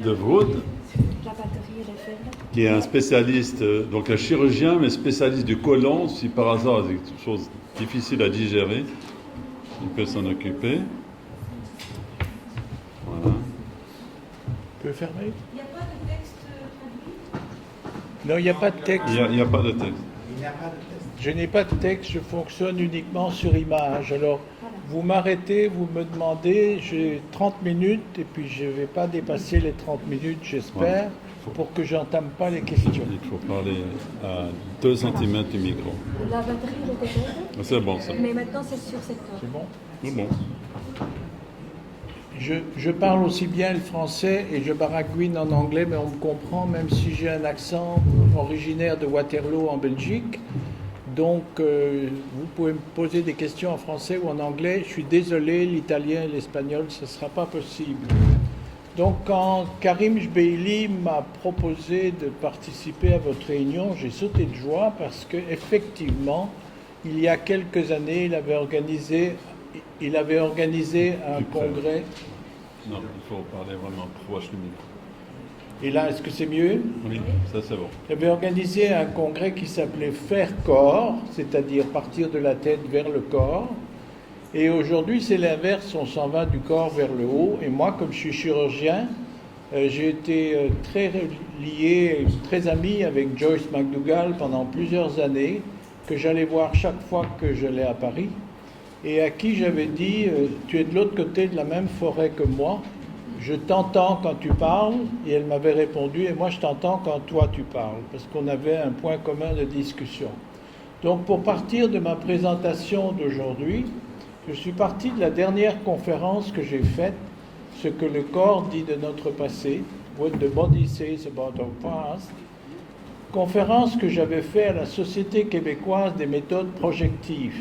de Vrood, La batterie est faible. qui est un spécialiste, donc un chirurgien, mais spécialiste du côlon. Si par hasard il y a quelque chose de difficile à digérer, il peut s'en occuper. Voilà. Tu peux fermer? Il n'y a pas de texte traduit? Non, il n'y a pas de texte. Il n'y a pas de texte. Il n'y a pas de test. Je n'ai pas de texte, je fonctionne uniquement sur image. Alors, vous m'arrêtez, vous me demandez, j'ai 30 minutes, et puis je ne vais pas dépasser les 30 minutes, j'espère, pour que j'entame pas les questions. Il faut parler à 2 cm du micro. La batterie était faible, C'est bon, ça. mais maintenant c'est sur cette corde. C'est bon? C'est bon. Je parle aussi bien le français et je baragouine en anglais, mais on me comprend, même si j'ai un accent originaire de Waterloo en Belgique. Donc, vous pouvez me poser des questions en français ou en anglais. Je suis désolé, l'italien et l'espagnol, ce ne sera pas possible. Donc, quand Karim Jbeili m'a proposé de participer à votre réunion, j'ai sauté de joie parce qu'effectivement, il y a quelques années, il avait organisé un congrès. Non, il faut parler vraiment proche du micro. Et là, est-ce que c'est mieux? Oui, ça c'est bon. Il avait organisé un congrès qui s'appelait Faire corps, c'est-à-dire partir de la tête vers le corps. Et aujourd'hui, c'est l'inverse, on s'en va du corps vers le haut. Et moi, comme je suis chirurgien, j'ai été très lié, très ami avec Joyce McDougall pendant plusieurs années, que j'allais voir chaque fois que j'allais à Paris, et à qui j'avais dit tu es de l'autre côté de la même forêt que moi, je t'entends quand tu parles, et elle m'avait répondu et moi je t'entends quand toi tu parles, parce qu'on avait un point commun de discussion. Donc pour partir de ma présentation d'aujourd'hui, je suis parti de la dernière conférence que j'ai faite, ce que le corps dit de notre passé, What the body says about our past, conférence que j'avais faite à la Société québécoise des méthodes projectives,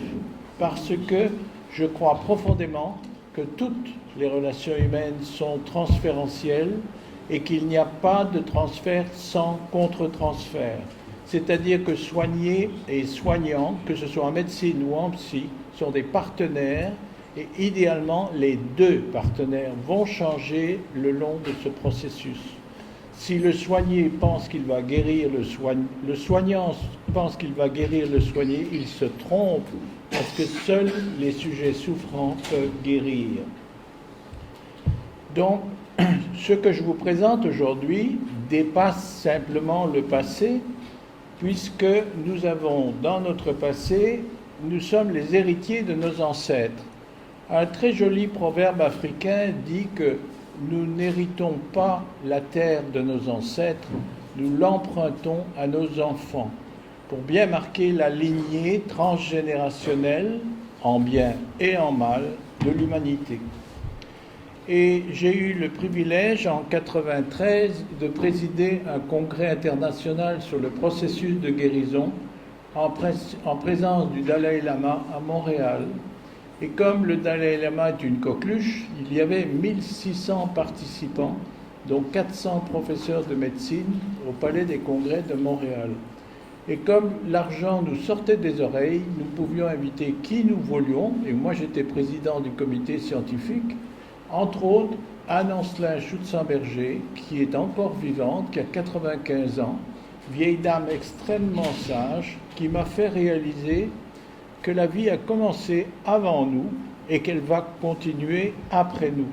parce que je crois profondément que toutes les relations humaines sont transférentielles et qu'il n'y a pas de transfert sans contre-transfert. C'est-à-dire que soignés et soignants, que ce soit en médecine ou en psy, sont des partenaires et idéalement les deux partenaires vont changer le long de ce processus. Si le soigné pense qu'il va guérir le soignant pense qu'il va guérir le soigné, il se trompe parce que seuls les sujets souffrants peuvent guérir. Donc, ce que je vous présente aujourd'hui dépasse simplement le passé, puisque nous avons dans notre passé, nous sommes les héritiers de nos ancêtres. Un très joli proverbe africain dit que nous n'héritons pas la terre de nos ancêtres, nous l'empruntons à nos enfants, pour bien marquer la lignée transgénérationnelle, en bien et en mal, de l'humanité. Et j'ai eu le privilège en 1993 de présider un congrès international sur le processus de guérison en présence du Dalai Lama à Montréal. Et comme le Dalai Lama est une coqueluche, il y avait 1600 participants, dont 400 professeurs de médecine au Palais des Congrès de Montréal. Et comme l'argent nous sortait des oreilles, nous pouvions inviter qui nous voulions, et moi j'étais président du comité scientifique, entre autres Anne-Ancelin Schutzenberger, qui est encore vivante, qui a 95 ans, vieille dame extrêmement sage, qui m'a fait réaliser que la vie a commencé avant nous et qu'elle va continuer après nous.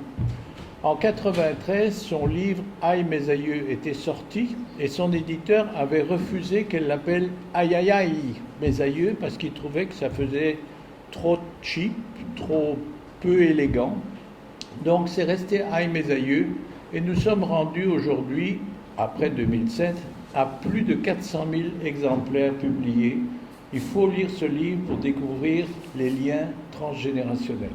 En 1993, son livre « Aïe mes aïeux » était sorti et son éditeur avait refusé qu'elle l'appelle « Aïe aïe aïe mes aïeux » parce qu'il trouvait que ça faisait trop cheap, trop peu élégant. Donc c'est resté « Aïe mes aïeux » et nous sommes rendus aujourd'hui, après 2007, à plus de 400 000 exemplaires publiés. Il faut lire ce livre pour découvrir les liens transgénérationnels.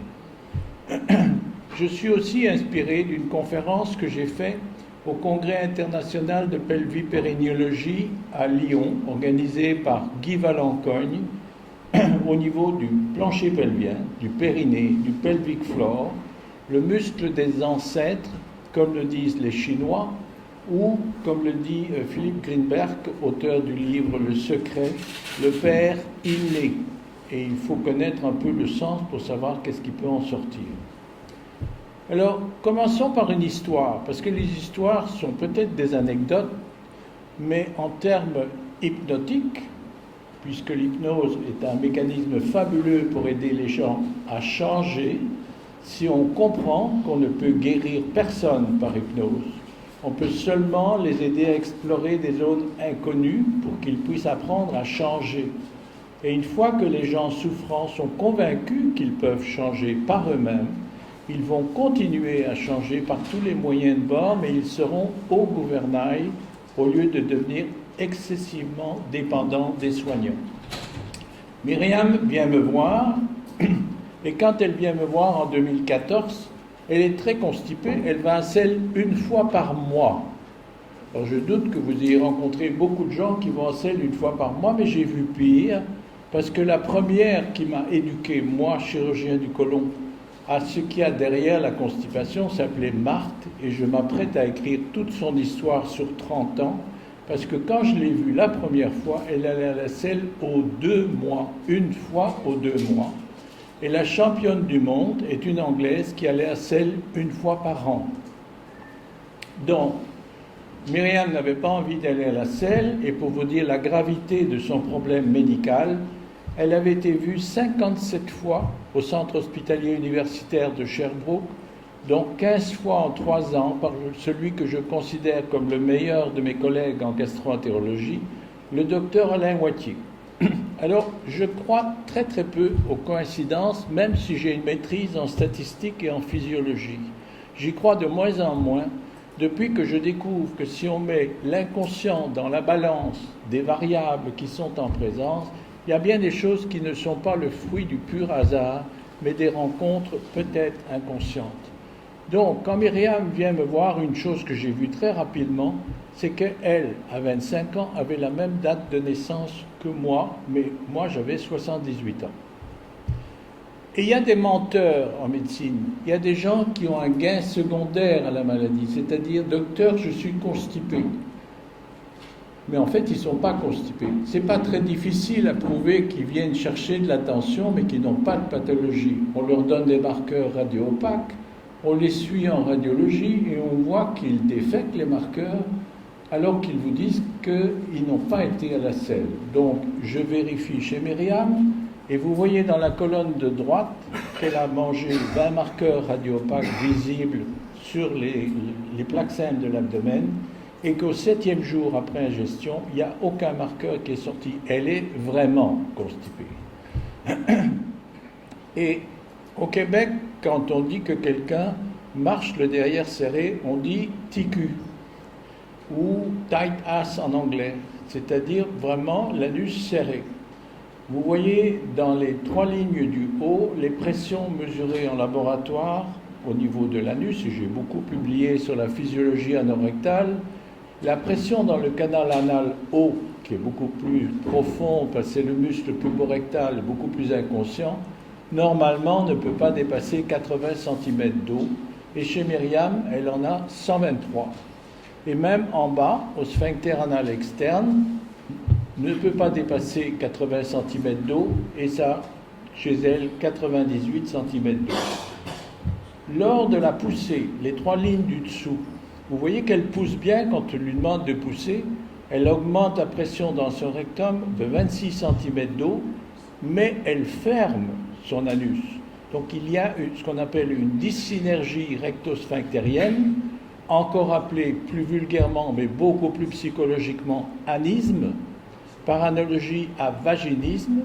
Je suis aussi inspiré d'une conférence que j'ai faite au Congrès international de pelvipérinéologie à Lyon, organisé par Guy Valencogne, au niveau du plancher pelvien, du périnée, du pelvic floor, le muscle des ancêtres, comme le disent les Chinois, ou, comme le dit Philippe Greenberg, auteur du livre Le Secret, le père inné. Et il faut connaître un peu le sens pour savoir qu'est-ce qui peut en sortir. Alors, commençons par une histoire, parce que les histoires sont peut-être des anecdotes, mais en termes hypnotiques, puisque l'hypnose est un mécanisme fabuleux pour aider les gens à changer, si on comprend qu'on ne peut guérir personne par hypnose, on peut seulement les aider à explorer des zones inconnues pour qu'ils puissent apprendre à changer. Et une fois que les gens souffrants sont convaincus qu'ils peuvent changer par eux-mêmes, ils vont continuer à changer par tous les moyens de bord, mais ils seront au gouvernail au lieu de devenir excessivement dépendants des soignants. Myriam vient me voir, et quand elle vient me voir en 2014, elle est très constipée, elle va à selle une fois par mois. Alors je doute que vous ayez rencontré beaucoup de gens qui vont à selle une fois par mois, mais j'ai vu pire, parce que la première qui m'a éduqué, moi, chirurgien du côlon, à ce qu'il y a derrière la constipation s'appelait Marthe, et je m'apprête à écrire toute son histoire sur 30 ans, parce que quand je l'ai vue la première fois, elle allait à la selle aux 2 mois, une fois aux 2 mois. Et la championne du monde est une Anglaise qui allait à selle une fois par an. Donc, Myriam n'avait pas envie d'aller à la selle, et pour vous dire la gravité de son problème médical, elle avait été vue 57 fois au centre hospitalier universitaire de Sherbrooke, dont 15 fois en 3 ans par celui que je considère comme le meilleur de mes collègues en gastroentérologie, le docteur Alain Wattier. Alors, je crois très très peu aux coïncidences, même si j'ai une maîtrise en statistique et en physiologie. J'y crois de moins en moins, depuis que je découvre que si on met l'inconscient dans la balance des variables qui sont en présence, il y a bien des choses qui ne sont pas le fruit du pur hasard, mais des rencontres peut-être inconscientes. Donc, quand Myriam vient me voir, une chose que j'ai vue très rapidement, c'est qu'elle, à 25 ans, avait la même date de naissance que moi, mais moi j'avais 78 ans. Et il y a des menteurs en médecine, il y a des gens qui ont un gain secondaire à la maladie, c'est-à-dire, docteur, je suis constipé. Mais en fait, ils ne sont pas constipés. Ce n'est pas très difficile à prouver qu'ils viennent chercher de l'attention, mais qu'ils n'ont pas de pathologie. On leur donne des marqueurs radio-opaques, on les suit en radiologie et on voit qu'ils défectent les marqueurs alors qu'ils vous disent qu'ils n'ont pas été à la selle. Donc, je vérifie chez Myriam et vous voyez dans la colonne de droite qu'elle a mangé 20 marqueurs radio-opaques visibles sur les plaques saines de l'abdomen, et qu'au 7e jour après ingestion, il n'y a aucun marqueur qui est sorti. Elle est vraiment constipée. Et au Québec, quand on dit que quelqu'un marche le derrière serré, on dit TQ, ou tight ass en anglais, c'est-à-dire vraiment l'anus serré. Vous voyez dans les 3 lignes du haut les pressions mesurées en laboratoire au niveau de l'anus, et j'ai beaucoup publié sur la physiologie anorectale. La pression dans le canal anal haut, qui est beaucoup plus profond, parce que c'est le muscle puborectal, beaucoup plus inconscient, normalement ne peut pas dépasser 80 cm d'eau. Et chez Myriam, elle en a 123. Et même en bas, au sphincter anal externe, ne peut pas dépasser 80 cm d'eau, et ça, chez elle, 98 cm d'eau. Lors de la poussée, les 3 lignes du dessous, vous voyez qu'elle pousse bien quand on lui demande de pousser. Elle augmente la pression dans son rectum de 26 cm d'eau, mais elle ferme son anus. Donc il y a ce qu'on appelle une dyssynergie recto-sphinctérienne, encore appelée plus vulgairement, mais beaucoup plus psychologiquement, anisme, par analogie à vaginisme.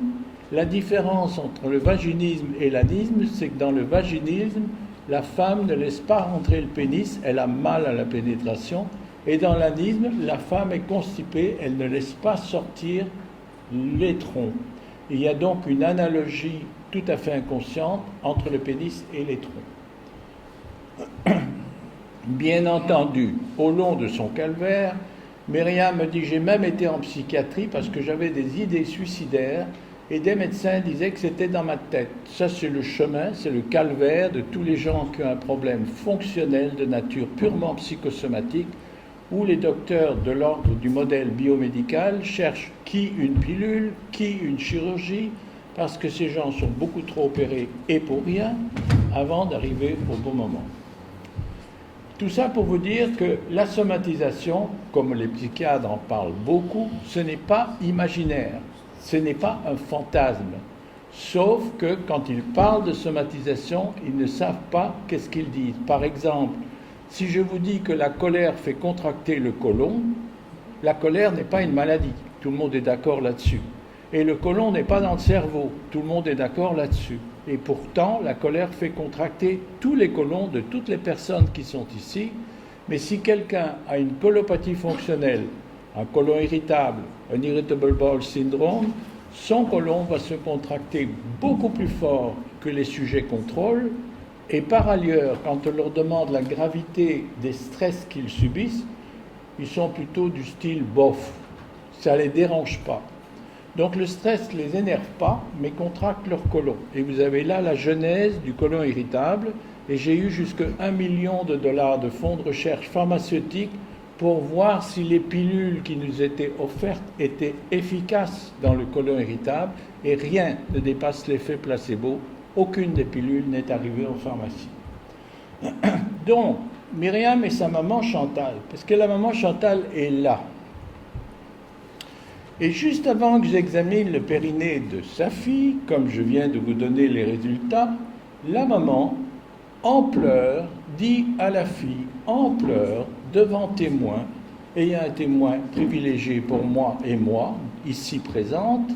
La différence entre le vaginisme et l'anisme, c'est que dans le vaginisme, la femme ne laisse pas rentrer le pénis, elle a mal à la pénétration, et dans l'anisme, la femme est constipée, elle ne laisse pas sortir les troncs. Il y a donc une analogie tout à fait inconsciente entre le pénis et les troncs. Bien entendu, au long de son calvaire, Myriam me dit « J'ai même été en psychiatrie parce que j'avais des idées suicidaires et des médecins disaient que c'était dans ma tête. » Ça, c'est le chemin, c'est le calvaire de tous les gens qui ont un problème fonctionnel de nature purement psychosomatique, où les docteurs de l'ordre du modèle biomédical cherchent qui une pilule, qui une chirurgie, parce que ces gens sont beaucoup trop opérés et pour rien avant d'arriver au bon moment. Tout ça pour vous dire que la somatisation, comme les psychiatres en parlent beaucoup, ce n'est pas imaginaire, ce n'est pas un fantasme. Sauf que quand ils parlent de somatisation, ils ne savent pas qu'est-ce qu'ils disent. Par exemple, si je vous dis que la colère fait contracter le côlon, la colère n'est pas une maladie, tout le monde est d'accord là-dessus. Et le côlon n'est pas dans le cerveau, tout le monde est d'accord là-dessus. Et pourtant, la colère fait contracter tous les côlons de toutes les personnes qui sont ici. Mais si quelqu'un a une colopathie fonctionnelle, un côlon irritable, un irritable bowel syndrome, son côlon va se contracter beaucoup plus fort que les sujets contrôle. Et par ailleurs, quand on leur demande la gravité des stress qu'ils subissent, ils sont plutôt du style bof. Ça ne les dérange pas. Donc le stress ne les énerve pas, mais contracte leur côlon. Et vous avez là la genèse du côlon irritable. Et j'ai eu jusqu'à $1 million de fonds de recherche pharmaceutique pour voir si les pilules qui nous étaient offertes étaient efficaces dans le côlon irritable. Et rien ne dépasse l'effet placebo. Aucune des pilules n'est arrivée en pharmacie. Donc, Myriam et sa maman Chantal, parce que la maman Chantal est là. Et juste avant que j'examine le périnée de sa fille, comme je viens de vous donner les résultats, la maman, en pleurs, dit à la fille, en pleurs, devant témoin, ayant un témoin privilégié pour moi et moi, ici présente,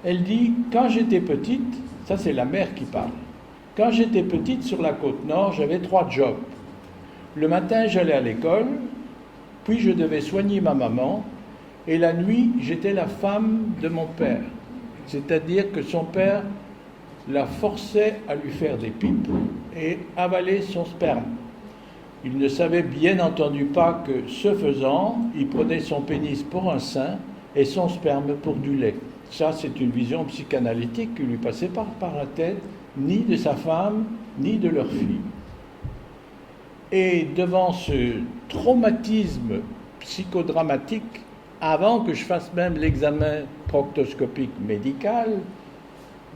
elle dit, quand j'étais petite, ça c'est la mère qui parle, quand j'étais petite sur la côte nord, j'avais 3 jobs. Le matin, j'allais à l'école, puis je devais soigner ma maman, et la nuit, j'étais la femme de mon père. C'est-à-dire que son père la forçait à lui faire des pipes et avaler son sperme. Il ne savait bien entendu pas que, ce faisant, il prenait son pénis pour un sein et son sperme pour du lait. Ça, c'est une vision psychanalytique qui lui passait pas par la tête, ni de sa femme, ni de leur fille. Et devant ce traumatisme psychodramatique, avant que je fasse même l'examen proctoscopique médical,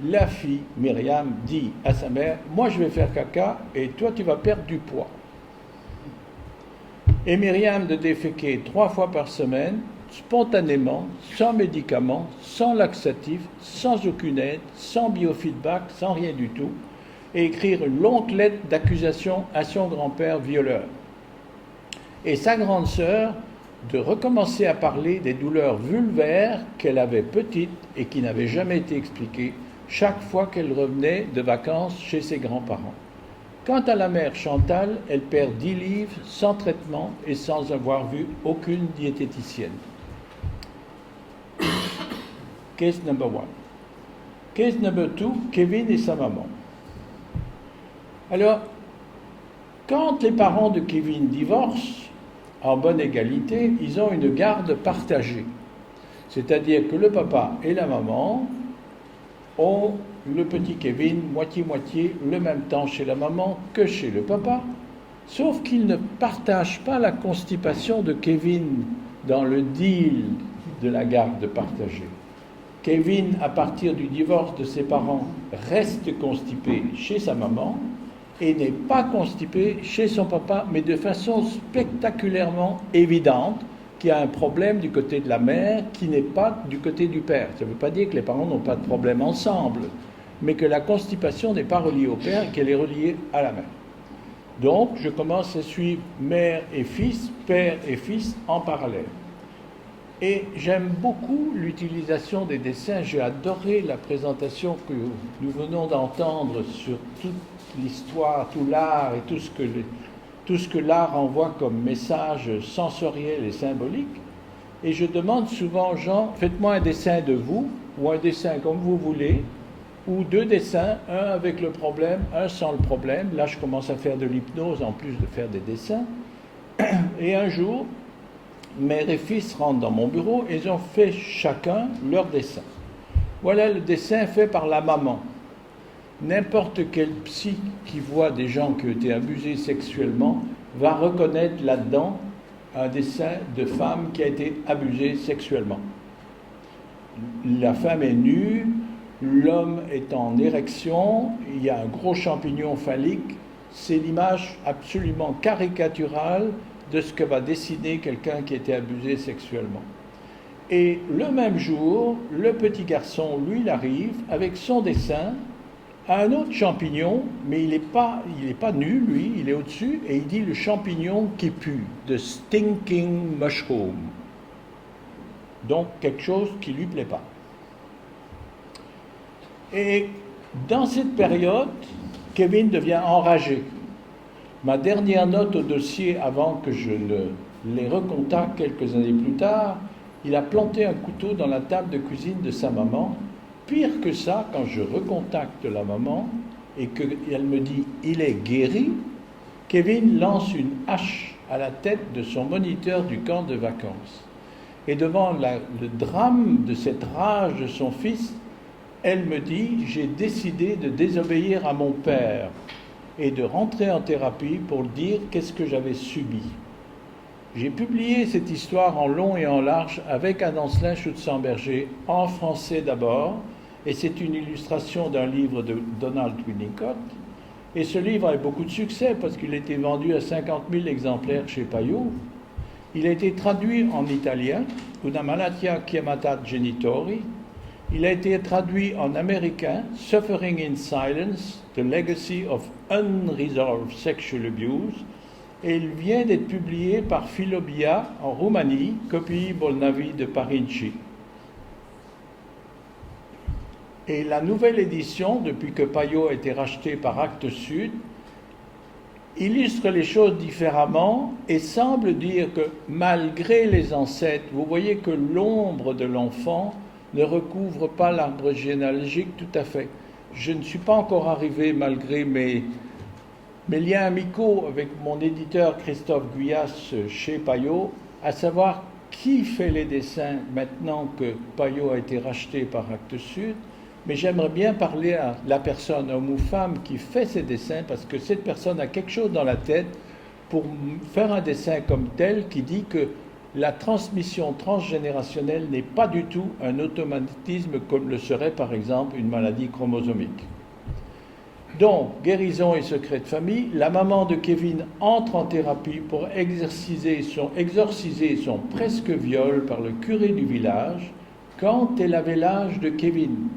la fille, Myriam, dit à sa mère, « Moi, je vais faire caca et toi, tu vas perdre du poids. » Et Myriam de déféquer 3 fois par semaine, spontanément, sans médicaments, sans laxatif, sans aucune aide, sans biofeedback, sans rien du tout, et écrire une longue lettre d'accusation à son grand-père violeur. Et sa grande sœur de recommencer à parler des douleurs vulvaires qu'elle avait petites et qui n'avaient jamais été expliquées chaque fois qu'elle revenait de vacances chez ses grands-parents. Quant à la mère Chantal, elle perd 10 livres sans traitement et sans avoir vu aucune diététicienne. Case number 1. Case number 2, Kevin et sa maman. Alors, quand les parents de Kevin divorcent, en bonne égalité, ils ont une garde partagée. C'est-à-dire que le papa et la maman ont le petit Kevin moitié-moitié le même temps chez la maman que chez le papa, sauf qu'ils ne partagent pas la constipation de Kevin dans le deal de la garde partagée. Kevin, à partir du divorce de ses parents, reste constipé chez sa maman et n'est pas constipé chez son papa, mais de façon spectaculairement évidente, qu'il y a un problème du côté de la mère qui n'est pas du côté du père. Ça ne veut pas dire que les parents n'ont pas de problème ensemble, mais que la constipation n'est pas reliée au père et qu'elle est reliée à la mère. Donc, je commence à suivre mère et fils, père et fils en parallèle. Et j'aime beaucoup l'utilisation des dessins. J'ai adoré la présentation que nous venons d'entendre sur toute l'histoire, tout l'art et tout ce que l'art envoie comme message sensoriel et symbolique. Et je demande souvent aux gens, faites-moi un dessin de vous, ou un dessin comme vous voulez, ou 2 dessins, un avec le problème, un sans le problème. Là, je commence à faire de l'hypnose en plus de faire des dessins. Et un jour, mère et fils rentrent dans mon bureau et ils ont fait chacun leur dessin. Voilà le dessin fait par la maman. N'importe quel psy qui voit des gens qui ont été abusés sexuellement va reconnaître là-dedans un dessin de femme qui a été abusée sexuellement. La femme est nue, l'homme est en érection, il y a un gros champignon phallique c'est l'image absolument caricaturale de ce que va dessiner quelqu'un qui était abusé sexuellement. Et le même jour, le petit garçon, lui, il arrive avec son dessin à un autre champignon, mais il n'est pas nu, lui, il est au-dessus, et il dit le champignon qui pue, the stinking mushroom. Donc quelque chose qui ne lui plaît pas. Et dans cette période, Kevin devient enragé. Ma dernière note au dossier, avant que je les recontacte quelques années plus tard, il a planté un couteau dans la table de cuisine de sa maman. Pire que ça, quand je recontacte la maman et qu'elle me dit « il est guéri », Kevin lance une hache à la tête de son moniteur du camp de vacances. Et devant le drame de cette rage de son fils, elle me dit « j'ai décidé de désobéir à mon père et de rentrer en thérapie pour dire qu'est-ce que j'avais subi ». J'ai publié cette histoire en long et en large avec Anne-Ancelin Schutzenberger, en français d'abord, et c'est une illustration d'un livre de Donald Winnicott. Et ce livre a eu beaucoup de succès parce qu'il a été vendu à 50 000 exemplaires chez Payot. Il a été traduit en italien, Una malattia chiamata genitori. Il a été traduit en américain, Suffering in Silence, The Legacy of Unresolved Sexual Abuse. Et il vient d'être publié par Filobia en Roumanie, Copii Bolnavi de Parinci. Et la nouvelle édition, depuis que Payot a été racheté par Actes Sud, illustre les choses différemment et semble dire que malgré les ancêtres, vous voyez que l'ombre de l'enfant ne recouvre pas l'arbre généalogique tout à fait. Je ne suis pas encore arrivé, malgré mes liens amicaux avec mon éditeur Christophe Guyas chez Payot, à savoir qui fait les dessins maintenant que Payot a été racheté par Actes Sud, mais j'aimerais bien parler à la personne, homme ou femme, qui fait ces dessins, parce que cette personne a quelque chose dans la tête pour faire un dessin comme tel qui dit que la transmission transgénérationnelle n'est pas du tout un automatisme comme le serait par exemple une maladie chromosomique. Donc, guérison et secret de famille, la maman de Kevin entre en thérapie pour exorciser son presque viol par le curé du village quand elle avait l'âge de Kevin.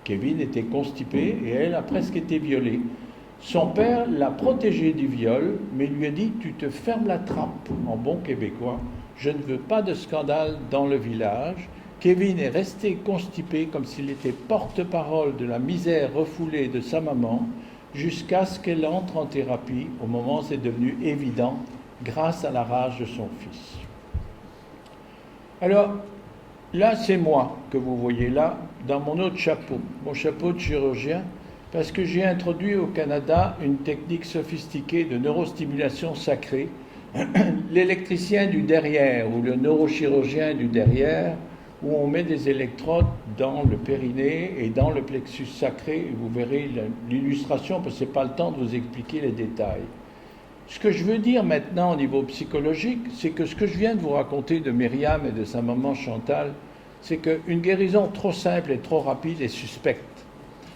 Kevin était constipé et elle a presque été violée. Son père l'a protégée du viol, mais lui a dit « tu te fermes la trappe » en bon québécois. Je ne veux pas de scandale dans le village. Kevin est resté constipé comme s'il était porte-parole de la misère refoulée de sa maman jusqu'à ce qu'elle entre en thérapie au moment où c'est devenu évident grâce à la rage de son fils. Alors, là, c'est moi que vous voyez là, dans mon autre chapeau, mon chapeau de chirurgien, parce que j'ai introduit au Canada une technique sophistiquée de neurostimulation sacrée, l'électricien du derrière ou le neurochirurgien du derrière, où on met des électrodes dans le périnée et dans le plexus sacré, et vous verrez l'illustration, parce que ce n'est pas le temps de vous expliquer les détails. Ce que je veux dire maintenant au niveau psychologique, c'est que ce que je viens de vous raconter de Myriam et de sa maman Chantal, c'est qu'une guérison trop simple et trop rapide est suspecte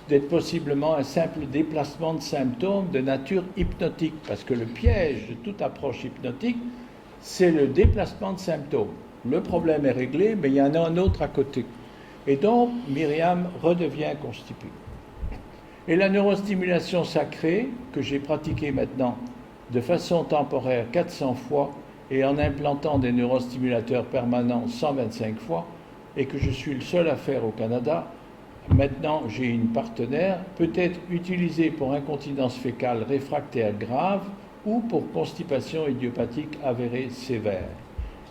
d'être possiblement un simple déplacement de symptômes de nature hypnotique, parce que le piège de toute approche hypnotique, c'est le déplacement de symptômes. Le problème est réglé, mais il y en a un autre à côté. Et donc, Myriam redevient constipée. Et la neurostimulation sacrée, que j'ai pratiquée maintenant de façon temporaire 400 fois, et en implantant des neurostimulateurs permanents 125 fois, et que je suis le seul à faire au Canada, maintenant j'ai une partenaire, peut être utilisée pour incontinence fécale réfractaire grave ou pour constipation idiopathique avérée sévère.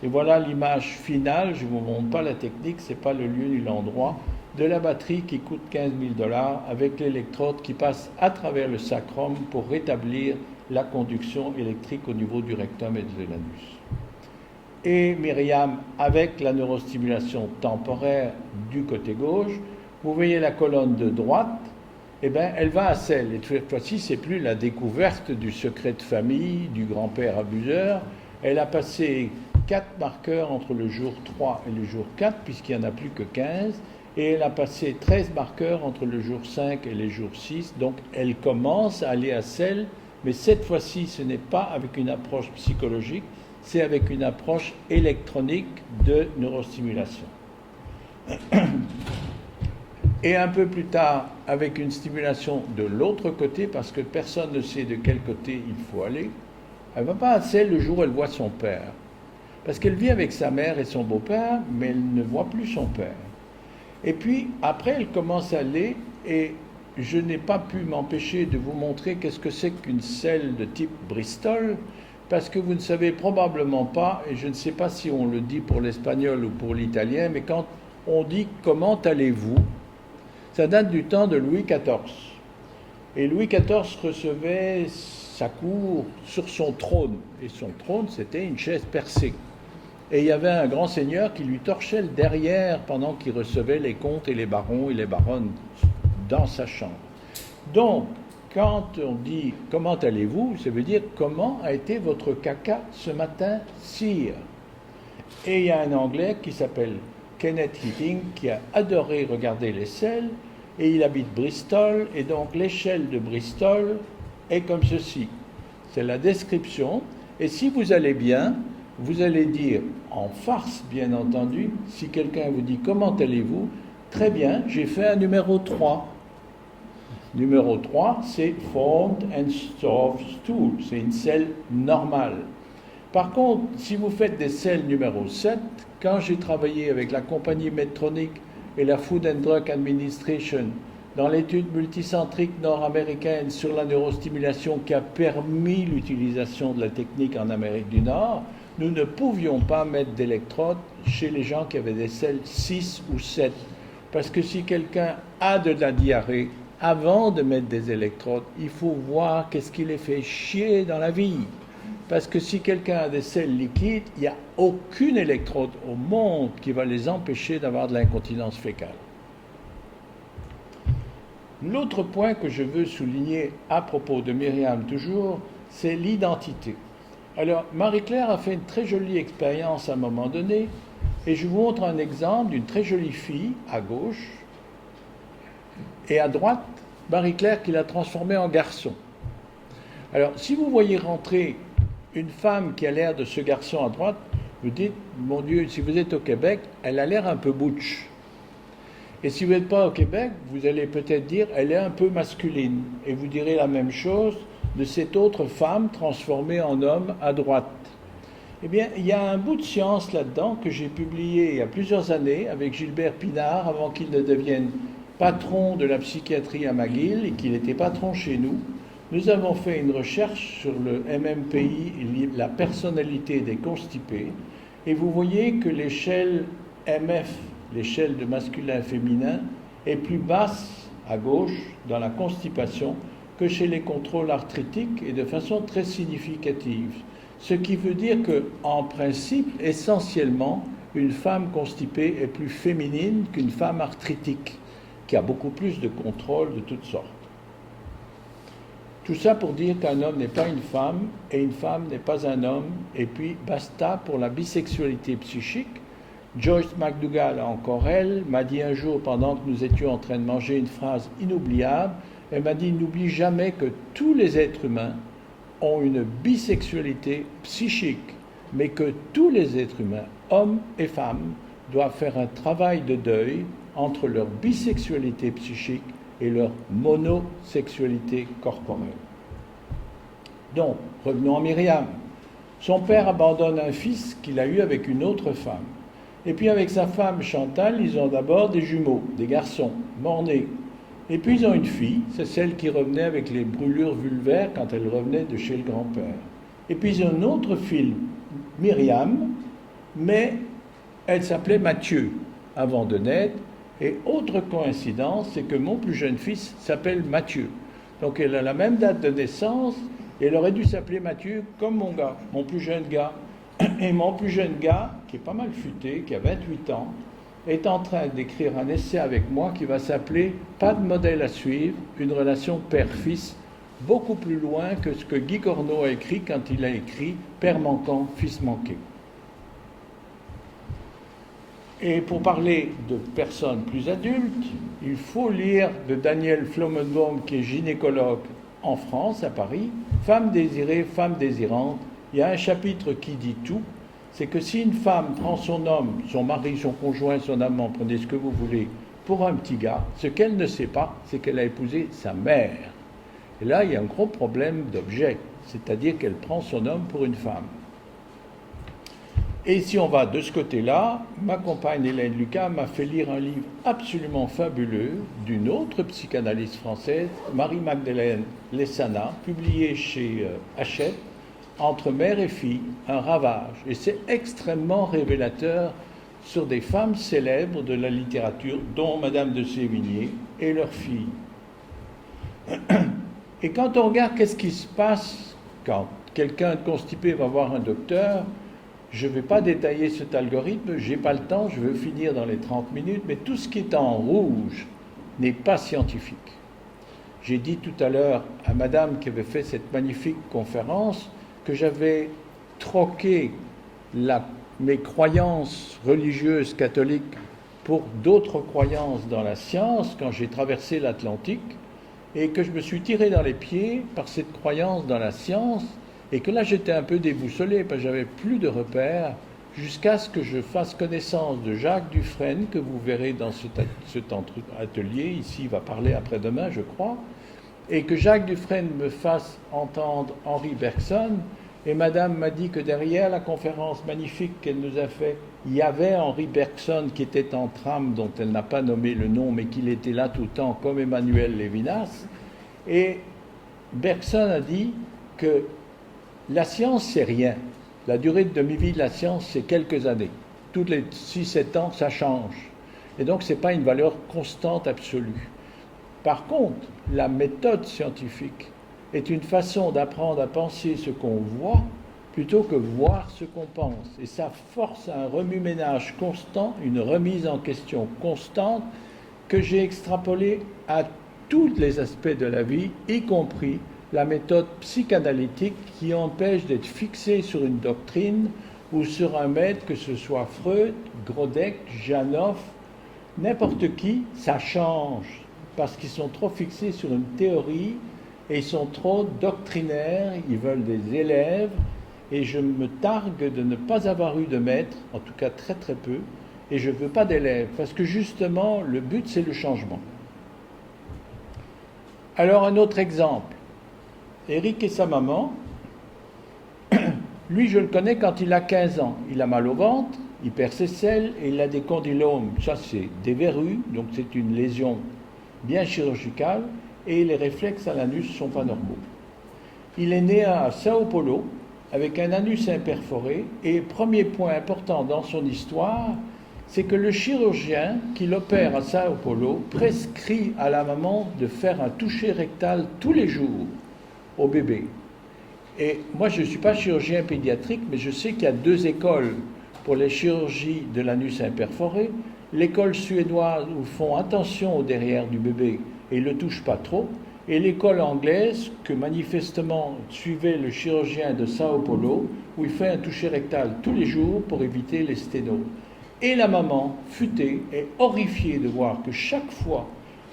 Et voilà l'image finale, je ne vous montre pas la technique, ce n'est pas le lieu ni l'endroit, de la batterie qui coûte 15 000 $ avec l'électrode qui passe à travers le sacrum pour rétablir la conduction électrique au niveau du rectum et de l'anus. Et Myriam, avec la neurostimulation temporaire du côté gauche, vous voyez la colonne de droite, eh bien, elle va à celle. Et cette fois-ci, ce n'est plus la découverte du secret de famille, du grand-père abuseur. Elle a passé 4 marqueurs entre le jour 3 et le jour 4, puisqu'il n'y en a plus que 15. Et elle a passé 13 marqueurs entre le jour 5 et le jour 6. Donc, elle commence à aller à celle Mais cette fois-ci, ce n'est pas avec une approche psychologique, c'est avec une approche électronique de neurostimulation. Et un peu plus tard, avec une stimulation de l'autre côté, parce que personne ne sait de quel côté il faut aller, elle ne va pas assez le jour où elle voit son père. Parce qu'elle vit avec sa mère et son beau-père, mais elle ne voit plus son père. Et puis, après, elle commence à aller, et je n'ai pas pu m'empêcher de vous montrer qu'est-ce que c'est qu'une selle de type Bristol, parce que vous ne savez probablement pas, et je ne sais pas si on le dit pour l'espagnol ou pour l'italien, mais quand on dit « comment allez-vous », ça date du temps de Louis XIV. Et Louis XIV recevait sa cour sur son trône, et son trône, c'était une chaise percée. Et il y avait un grand seigneur qui lui torchait le derrière pendant qu'il recevait les comtes et les barons et les baronnes dans sa chambre. Donc, quand on dit « comment allez-vous », ça veut dire « comment a été votre caca ce matin, sire ?» Et il y a un Anglais qui s'appelle Kenneth Keating qui a adoré regarder les selles, et il habite Bristol, et donc l'échelle de Bristol est comme ceci. C'est la description, et si vous allez bien, vous allez dire, en farce bien entendu, si quelqu'un vous dit « comment allez-vous ?» Très bien, j'ai fait un numéro 3. Numéro 3, c'est Formed and Soft Stool, c'est une selle normale. Par contre, si vous faites des selles numéro 7, quand j'ai travaillé avec la compagnie Medtronic et la Food and Drug Administration dans l'étude multicentrique nord-américaine sur la neurostimulation qui a permis l'utilisation de la technique en Amérique du Nord, nous ne pouvions pas mettre d'électrodes chez les gens qui avaient des selles 6 ou 7. Parce que si quelqu'un a de la diarrhée, avant de mettre des électrodes, il faut voir qu'est-ce qui les fait chier dans la vie. Parce que si quelqu'un a des selles liquides, il n'y a aucune électrode au monde qui va les empêcher d'avoir de l'incontinence fécale. L'autre point que je veux souligner à propos de Myriam toujours, c'est l'identité. Alors, Marie-Claire a fait une très jolie expérience à un moment donné, et je vous montre un exemple d'une très jolie fille à gauche, et à droite, Marie-Claire qui l'a transformée en garçon. Alors, si vous voyez rentrer une femme qui a l'air de ce garçon à droite, vous dites, mon Dieu, si vous êtes au Québec, elle a l'air un peu butch. Et si vous n'êtes pas au Québec, vous allez peut-être dire, elle est un peu masculine. Et vous direz la même chose de cette autre femme transformée en homme à droite. Eh bien, il y a un bout de science là-dedans que j'ai publié il y a plusieurs années avec Gilbert Pinard, avant qu'il ne devienne patron de la psychiatrie à McGill et qu'il était patron chez nous. Nous avons fait une recherche sur le MMPI, la personnalité des constipés, et vous voyez que l'échelle MF, l'échelle de masculin-féminin, est plus basse à gauche dans la constipation que chez les contrôles arthritiques et de façon très significative. Ce qui veut dire qu'en principe, essentiellement, une femme constipée est plus féminine qu'une femme arthritique, qui a beaucoup plus de contrôle de toutes sortes. Tout ça pour dire qu'un homme n'est pas une femme et une femme n'est pas un homme, et puis basta pour la bisexualité psychique. Joyce McDougall, encore elle, m'a dit un jour, pendant que nous étions en train de manger, une phrase inoubliable. Elle m'a dit « N'oublie jamais que tous les êtres humains ont une bisexualité psychique, mais que tous les êtres humains, hommes et femmes, doivent faire un travail de deuil entre leur bisexualité psychique et leur monosexualité corporelle. » Donc, revenons à Myriam. Son père abandonne un fils qu'il a eu avec une autre femme. Et puis avec sa femme Chantal, ils ont d'abord des jumeaux, des garçons, morts-nés. Et puis ils ont une fille, c'est celle qui revenait avec les brûlures vulvaires quand elle revenait de chez le grand-père. Et puis ils ont une autre fille, Myriam, mais elle s'appelait Mathieu avant de naître. Et autre coïncidence, c'est que mon plus jeune fils s'appelle Mathieu. Donc elle a la même date de naissance, et elle aurait dû s'appeler Mathieu comme mon gars, mon plus jeune gars. Et mon plus jeune gars, qui est pas mal futé, qui a 28 ans, est en train d'écrire un essai avec moi qui va s'appeler « Pas de modèle à suivre, une relation père-fils », beaucoup plus loin que ce que Guy Corneau a écrit quand il a écrit « Père manquant, fils manqué ». Et pour parler de personnes plus adultes, il faut lire de Daniel Flomenbaum, qui est gynécologue en France, à Paris, Femme désirée, femme désirante, il y a un chapitre qui dit tout, c'est que si une femme prend son homme, son mari, son conjoint, son amant, prenez ce que vous voulez, pour un petit gars, ce qu'elle ne sait pas, c'est qu'elle a épousé sa mère. Et là, il y a un gros problème d'objet, c'est-à-dire qu'elle prend son homme pour une femme. Et si on va de ce côté-là, ma compagne Hélène Lucas m'a fait lire un livre absolument fabuleux d'une autre psychanalyste française, Marie-Magdeleine Lessana, publié chez Hachette, Entre mère et fille, un ravage. Et c'est extrêmement révélateur sur des femmes célèbres de la littérature, dont Madame de Sévigné et leurs filles. Et quand on regarde qu'est-ce qui se passe quand quelqu'un constipé va voir un docteur, je ne vais pas détailler cet algorithme, je n'ai pas le temps, je veux finir dans les 30 minutes, mais tout ce qui est en rouge n'est pas scientifique. J'ai dit tout à l'heure à Madame qui avait fait cette magnifique conférence que j'avais troqué mes croyances religieuses catholiques pour d'autres croyances dans la science quand j'ai traversé l'Atlantique et que je me suis tiré dans les pieds par cette croyance dans la science et que là j'étais un peu déboussolé parce que j'avais plus de repères jusqu'à ce que je fasse connaissance de Jacques Dufresne que vous verrez dans cet atelier, ici il va parler après-demain je crois, et que Jacques Dufresne me fasse entendre Henri Bergson. Et Madame m'a dit que derrière la conférence magnifique qu'elle nous a faite, il y avait Henri Bergson qui était en trame, dont elle n'a pas nommé le nom, mais qu'il était là tout le temps, comme Emmanuel Lévinas. Et Bergson a dit que la science, c'est rien. La durée de demi-vie de la science, c'est quelques années. Toutes les 6-7 ans, ça change. Et donc, ce n'est pas une valeur constante absolue. Par contre, la méthode scientifique est une façon d'apprendre à penser ce qu'on voit plutôt que voir ce qu'on pense. Et ça force un remue-ménage constant, une remise en question constante que j'ai extrapolée à tous les aspects de la vie, y compris la méthode psychanalytique qui empêche d'être fixé sur une doctrine ou sur un maître, que ce soit Freud, Grodek, Janov, n'importe qui, ça change parce qu'ils sont trop fixés sur une théorie et ils sont trop doctrinaires, ils veulent des élèves, et je me targue de ne pas avoir eu de maître, en tout cas très très peu, et je ne veux pas d'élèves, parce que justement, le but c'est le changement. Alors un autre exemple, Eric et sa maman, lui je le connais quand il a 15 ans, il a mal au ventre, il perd ses selles, et il a des condylomes, ça c'est des verrues, donc c'est une lésion bien chirurgicale, et les réflexes à l'anus ne sont pas normaux. Il est né à Sao Paulo avec un anus imperforé et premier point important dans son histoire, c'est que le chirurgien qui l'opère à Sao Paulo prescrit à la maman de faire un toucher rectal tous les jours au bébé. Et moi je ne suis pas chirurgien pédiatrique, mais je sais qu'il y a 2 écoles pour les chirurgies de l'anus imperforé. L'école suédoise où font attention au derrière du bébé et ne le touchent pas trop, et l'école anglaise que manifestement suivait le chirurgien de Sao Paulo, où il fait un toucher rectal tous les jours pour éviter les sténos. Et la maman, futée, est horrifiée de voir que chaque fois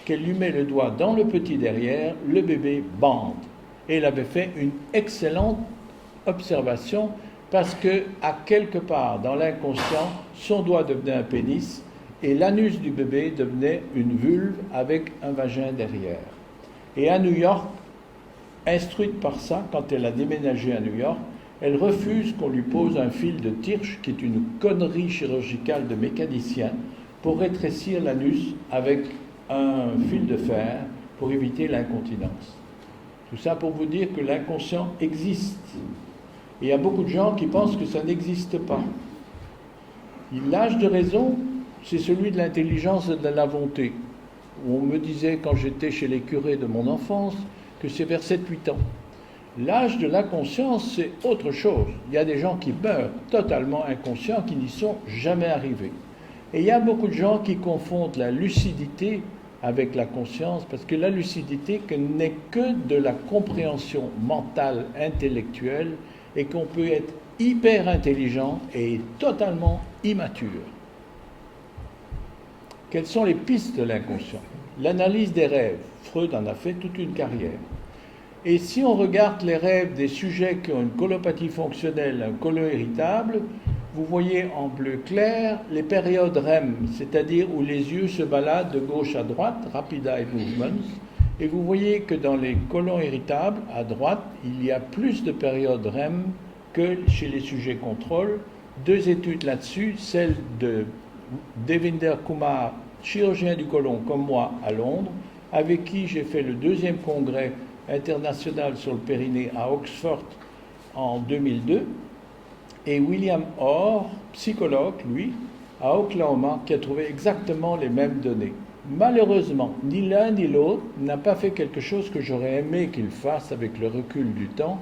qu'elle lui met le doigt dans le petit derrière, le bébé bande. Et elle avait fait une excellente observation parce que, à quelque part dans l'inconscient, son doigt devenait un pénis et l'anus du bébé devenait une vulve avec un vagin derrière. Et à New York, instruite par ça, quand elle a déménagé à New York, elle refuse qu'on lui pose un fil de Tirsch, qui est une connerie chirurgicale de mécanicien, pour rétrécir l'anus avec un fil de fer pour éviter l'incontinence. Tout ça pour vous dire que l'inconscient existe. Et il y a beaucoup de gens qui pensent que ça n'existe pas. L'âge de raison, c'est celui de l'intelligence et de la volonté. On me disait quand j'étais chez les curés de mon enfance que c'est vers 7-8 ans. L'âge de la conscience, c'est autre chose. Il y a des gens qui meurent totalement inconscients, qui n'y sont jamais arrivés. Et il y a beaucoup de gens qui confondent la lucidité avec la conscience, parce que la lucidité n'est que de la compréhension mentale, intellectuelle, et qu'on peut être hyper intelligent et totalement immature. Quelles sont les pistes de l'inconscient? L'analyse des rêves. Freud en a fait toute une carrière. Et si on regarde les rêves des sujets qui ont une colopathie fonctionnelle, un côlon irritable, vous voyez en bleu clair les périodes REM, c'est-à-dire où les yeux se baladent de gauche à droite, Rapid Eye Movements, et vous voyez que dans les côlons irritables, à droite, il y a plus de périodes REM que chez les sujets contrôle. 2 études là-dessus, celle de Devinder Kumar, chirurgien du côlon comme moi à Londres, avec qui j'ai fait le 2e congrès international sur le périnée à Oxford en 2002, et William Orr, psychologue, lui, à Oklahoma, qui a trouvé exactement les mêmes données. Malheureusement, ni l'un ni l'autre n'a pas fait quelque chose que j'aurais aimé qu'ils fassent avec le recul du temps.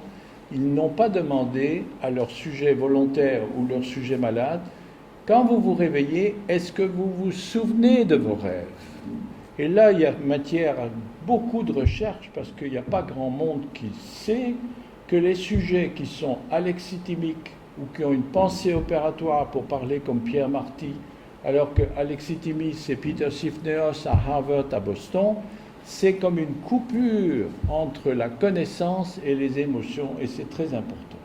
Ils n'ont pas demandé à leur sujet volontaire ou leur sujet malade, quand vous vous réveillez, est-ce que vous vous souvenez de vos rêves? Et là, il y a matière à beaucoup de recherches, parce qu'il n'y a pas grand monde qui sait que les sujets qui sont alexithymiques ou qui ont une pensée opératoire, pour parler comme Pierre Marty, alors que alexithymie, c'est Peter Sifneos à Harvard, à Boston, c'est comme une coupure entre la connaissance et les émotions, et c'est très important.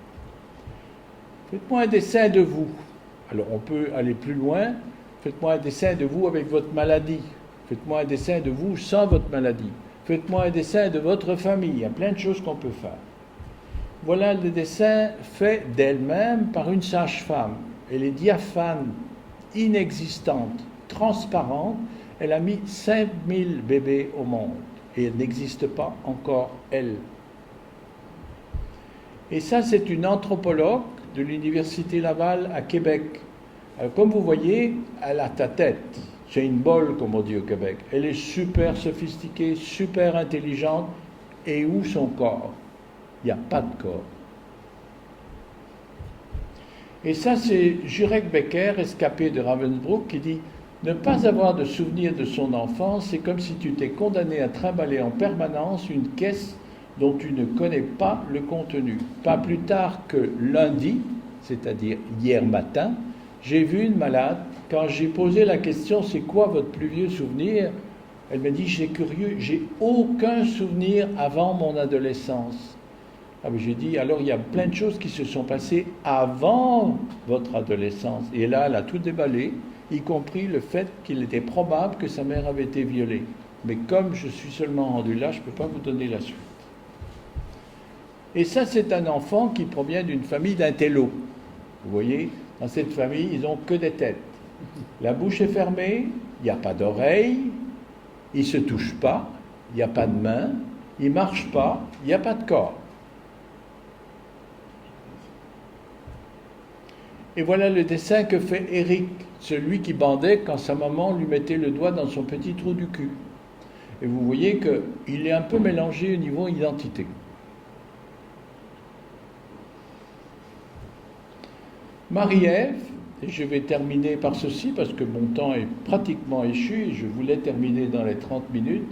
Faites-moi un dessin de vous. Alors on peut aller plus loin. Faites-moi un dessin de vous avec votre maladie. Faites-moi un dessin de vous sans votre maladie. Faites-moi un dessin de votre famille. Il y a plein de choses qu'on peut faire. Voilà le dessin fait d'elle-même par une sage-femme. Elle est diaphane, inexistante, transparente. Elle a mis 5000 bébés au monde. Et elle n'existe pas encore, elle. Et ça, c'est une anthropologue de l'Université Laval à Québec. Alors, comme vous voyez, elle a ta tête. C'est une bolle, comme on dit au Québec. Elle est super sophistiquée, super intelligente. Et où son corps? Il n'y a pas de corps. Et ça, c'est Jurek Becker, escapé de Ravensbrück, qui dit « Ne pas avoir de souvenir de son enfance, c'est comme si tu t'es condamné à trimballer en permanence une caisse dont tu ne connais pas le contenu. » Pas plus tard que lundi, c'est-à-dire hier matin, j'ai vu une malade. Quand j'ai posé la question « C'est quoi votre plus vieux souvenir ?» Elle m'a dit « C'est curieux, j'ai aucun souvenir avant mon adolescence. » Ah, mais j'ai dit, alors il y a plein de choses qui se sont passées avant votre adolescence. Et là, elle a tout déballé, y compris le fait qu'il était probable que sa mère avait été violée. Mais comme je suis seulement rendu là, je ne peux pas vous donner la suite. Et ça, c'est un enfant qui provient d'une famille d'intellos. Vous voyez, dans cette famille, ils n'ont que des têtes. La bouche est fermée, il n'y a pas d'oreille, ils ne se touchent pas, il n'y a pas de main, ils ne marchent pas, il n'y a pas de corps. Et voilà le dessin que fait Eric, celui qui bandait quand sa maman lui mettait le doigt dans son petit trou du cul. Et vous voyez qu'il est un peu mélangé au niveau identité. Marie-Ève, et je vais terminer par ceci parce que mon temps est pratiquement échu et je voulais terminer dans les 30 minutes.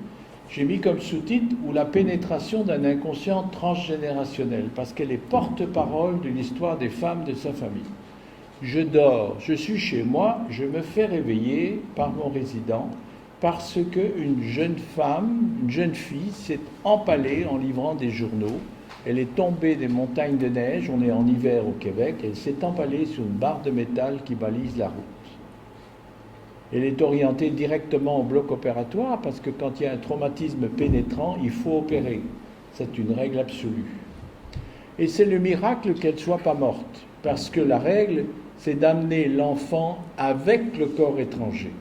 J'ai mis comme sous-titre « Ou la pénétration d'un inconscient transgénérationnel » parce qu'elle est porte-parole d'une histoire des femmes de sa famille. Je dors, je suis chez moi, je me fais réveiller par mon résident parce qu'une jeune femme, une jeune fille s'est empalée en livrant des journaux. Elle est tombée des montagnes de neige, on est en hiver au Québec, elle s'est empalée sur une barre de métal qui balise la route. Elle est orientée directement au bloc opératoire parce que quand il y a un traumatisme pénétrant, il faut opérer. C'est une règle absolue. Et c'est le miracle qu'elle ne soit pas morte, parce que la règle, c'est d'amener l'enfant avec le corps étranger.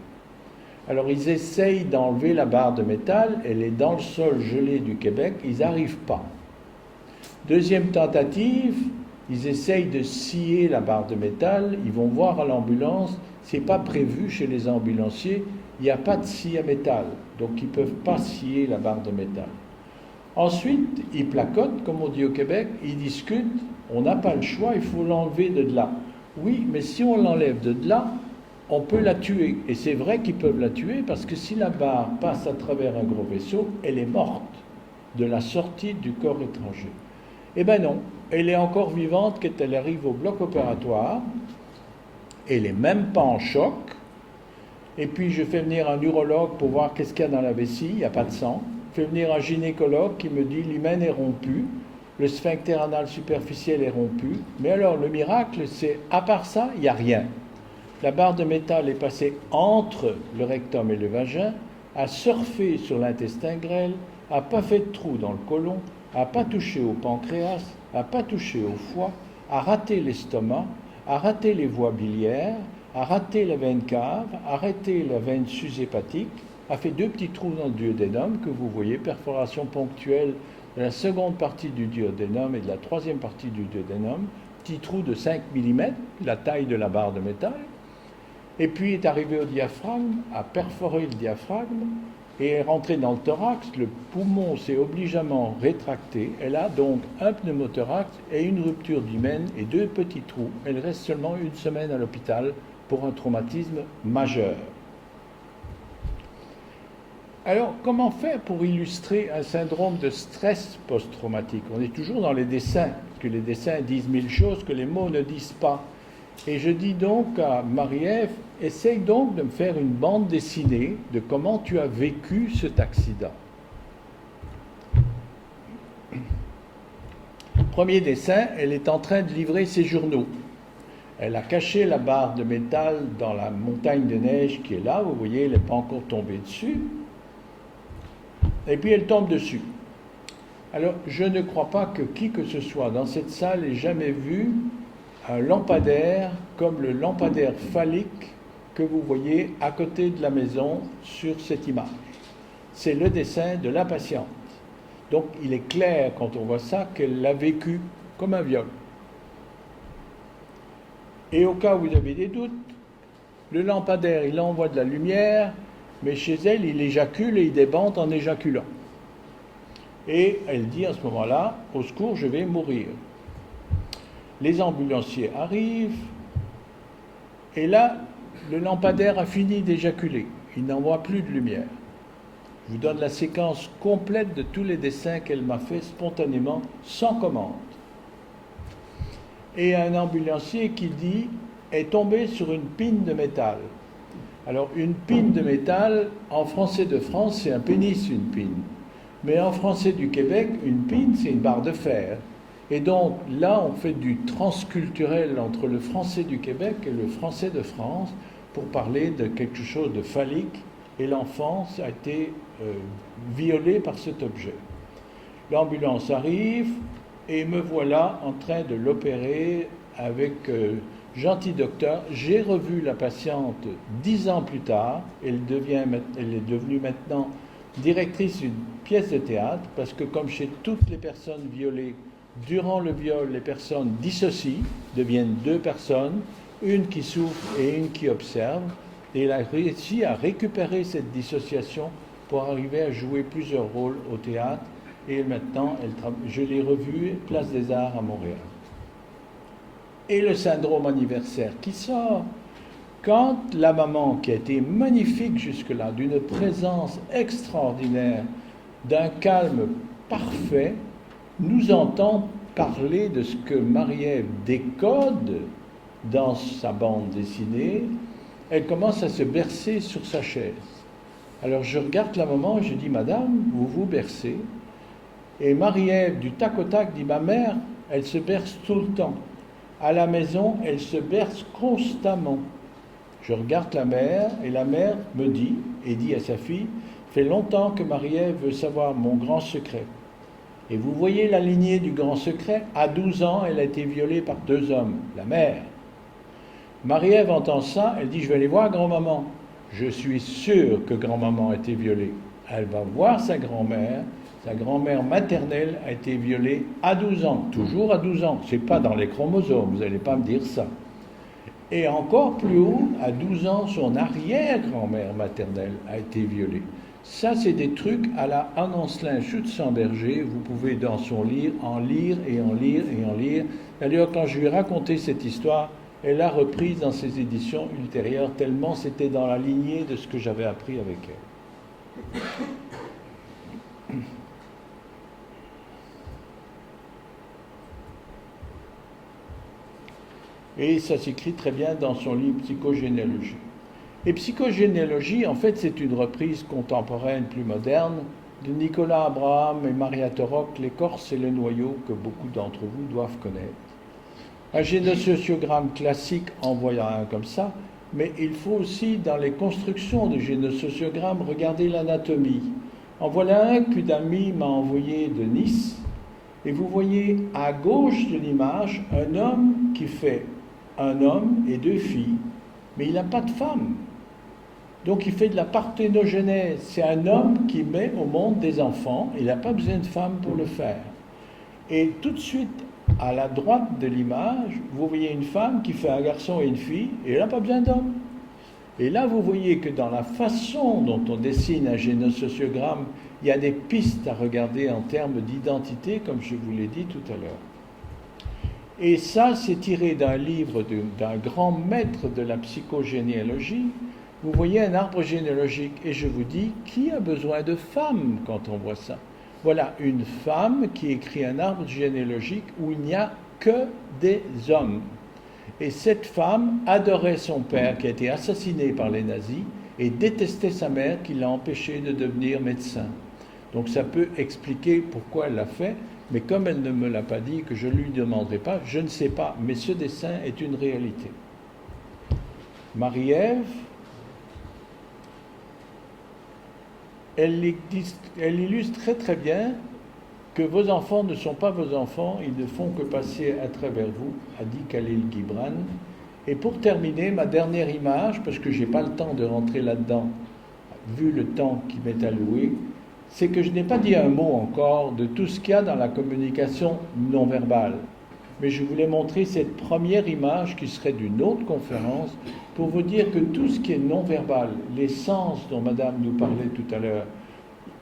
Alors ils essayent d'enlever la barre de métal, elle est dans le sol gelé du Québec, ils n'arrivent pas. Deuxième tentative, ils essayent de scier la barre de métal, ils vont voir à l'ambulance, c'est pas prévu chez les ambulanciers, il n'y a pas de scie à métal, donc ils ne peuvent pas scier la barre de métal. Ensuite, ils placotent, comme on dit au Québec, ils discutent, on n'a pas le choix, il faut l'enlever de là. Oui, mais si on l'enlève de là, on peut la tuer. Et c'est vrai qu'ils peuvent la tuer parce que si la barre passe à travers un gros vaisseau, elle est morte de la sortie du corps étranger. Eh bien non, elle est encore vivante quand elle arrive au bloc opératoire. Elle n'est même pas en choc. Et puis je fais venir un urologue pour voir qu'est-ce qu'il y a dans la vessie, il n'y a pas de sang. fait venir un gynécologue qui me dit l'hymen est rompu, le sphincter anal superficiel est rompu, mais alors le miracle, c'est à part ça, il n'y a rien. La barre de métal est passée entre le rectum et le vagin, a surfé sur l'intestin grêle, n'a pas fait de trou dans le côlon, n'a pas touché au pancréas, n'a pas touché au foie, a raté l'estomac, a raté les voies biliaires, a raté la veine cave, a raté la veine sus-hépatique, a fait 2 petits trous dans le duodénum que vous voyez, perforation ponctuelle de la seconde partie du duodénum et de la troisième partie du duodénum, petit trou de 5 mm, la taille de la barre de métal, et puis est arrivé au diaphragme, a perforé le diaphragme et est rentré dans le thorax. Le poumon s'est obligeamment rétracté. Elle a donc un pneumothorax et une rupture d'hymen et 2 petits trous. Elle reste seulement 1 semaine à l'hôpital pour un traumatisme majeur. Alors, comment faire pour illustrer un syndrome de stress post-traumatique? On est toujours dans les dessins, que les dessins disent 1000 choses que les mots ne disent pas. Et je dis donc à Marie-Ève, essaye donc de me faire une bande dessinée de comment tu as vécu cet accident. Premier dessin, elle est en train de livrer ses journaux. Elle a caché la barre de métal dans la montagne de neige qui est là, vous voyez, elle n'est pas encore tombée dessus. Et puis elle tombe dessus. Alors, je ne crois pas que qui que ce soit dans cette salle ait jamais vu un lampadaire comme le lampadaire phallique que vous voyez à côté de la maison sur cette image. C'est le dessin de la patiente. Donc il est clair quand on voit ça qu'elle l'a vécu comme un viol. Et au cas où vous avez des doutes, le lampadaire il envoie de la lumière, mais chez elle il éjacule et il débande en éjaculant. Et elle dit à ce moment-là, au secours, je vais mourir. Les ambulanciers arrivent, et là, le lampadaire a fini d'éjaculer. Il n'envoie plus de lumière. Je vous donne la séquence complète de tous les dessins qu'elle m'a fait spontanément, sans commande. Et un ambulancier qui dit, est tombé sur une pine de métal. Alors, une pine de métal, en français de France, c'est un pénis, une pine. Mais en français du Québec, une pine, c'est une barre de fer. Et donc là, on fait du transculturel entre le français du Québec et le français de France pour parler de quelque chose de phallique. Et l'enfance a été violée par cet objet. L'ambulance arrive et me voilà en train de l'opérer avec gentil docteur. J'ai revu la patiente 10 ans plus tard. Elle est devenue maintenant directrice d'une pièce de théâtre parce que comme chez toutes les personnes violées, durant le viol, les personnes dissocient, deviennent 2 personnes, une qui souffre et une qui observe, et elle a réussi à récupérer cette dissociation pour arriver à jouer plusieurs rôles au théâtre, et maintenant, je l'ai revue, Place des Arts à Montréal. Et le syndrome anniversaire qui sort, quand la maman, qui a été magnifique jusque-là, d'une présence extraordinaire, d'un calme parfait, nous entend parler de ce que Marie-Ève décode dans sa bande dessinée, elle commence à se bercer sur sa chaise. Alors je regarde la maman et je dis, Madame, vous vous bercez. Et Marie-Ève, du tac au tac, dit, ma mère, elle se berce tout le temps. À la maison, elle se berce constamment. Je regarde la mère et la mère me dit, et dit à sa fille, fait longtemps que Marie-Ève veut savoir mon grand secret. Et vous voyez la lignée du grand secret. À 12 ans, elle a été violée par 2 hommes, la mère. Marie-Ève entend ça, elle dit, je vais aller voir grand-maman. Je suis sûr que grand-maman a été violée. Elle va voir sa grand-mère maternelle a été violée à 12 ans, toujours à 12 ans. C'est pas dans les chromosomes, vous n'allez pas me dire ça. Et encore plus haut, à 12 ans, son arrière-grand-mère maternelle a été violée. Ça, c'est des trucs à la Anne Ancelin Schutzenberger. Vous pouvez dans son livre en lire et en lire et en lire. D'ailleurs, quand je lui ai raconté cette histoire, elle l'a reprise dans ses éditions ultérieures, tellement c'était dans la lignée de ce que j'avais appris avec elle. Et ça s'écrit très bien dans son livre Psychogénéalogie. Et psychogénéalogie, en fait, c'est une reprise contemporaine plus moderne de Nicolas Abraham et Maria Torok, l'écorce et le noyau que beaucoup d'entre vous doivent connaître. Un génosociogramme classique en voyant un comme ça, mais il faut aussi, dans les constructions de génosociogrammes, regarder l'anatomie. En voilà un qu'une amie m'a envoyé de Nice, et vous voyez à gauche de l'image un homme qui fait un homme et deux filles, mais il n'a pas de femme. Donc il fait de la parthénogenèse. C'est un homme qui met au monde des enfants, il n'a pas besoin de femme pour le faire. Et tout de suite, à la droite de l'image, vous voyez une femme qui fait un garçon et une fille, et elle n'a pas besoin d'homme. Et là, vous voyez que dans la façon dont on dessine un génosociogramme, il y a des pistes à regarder en termes d'identité, comme je vous l'ai dit tout à l'heure. Et ça, c'est tiré d'un livre d'un grand maître de la psychogénéalogie. Vous voyez un arbre généalogique, et je vous dis, qui a besoin de femmes quand on voit ça? Voilà une femme qui écrit un arbre généalogique où il n'y a que des hommes. Et cette femme adorait son père qui a été assassiné par les nazis et détestait sa mère qui l'a empêché de devenir médecin. Donc ça peut expliquer pourquoi elle l'a fait, mais comme elle ne me l'a pas dit, que je ne lui demanderai pas, je ne sais pas, mais ce dessin est une réalité. Marie-Ève, elle illustre très très bien que vos enfants ne sont pas vos enfants, ils ne font que passer à travers vous, a dit Khalil Gibran. Et pour terminer, ma dernière image, parce que je n'ai pas le temps de rentrer là-dedans, vu le temps qui m'est alloué, c'est que je n'ai pas dit un mot encore de tout ce qu'il y a dans la communication non verbale. Mais je voulais montrer cette première image qui serait d'une autre conférence pour vous dire que tout ce qui est non verbal, les sens dont Madame nous parlait tout à l'heure,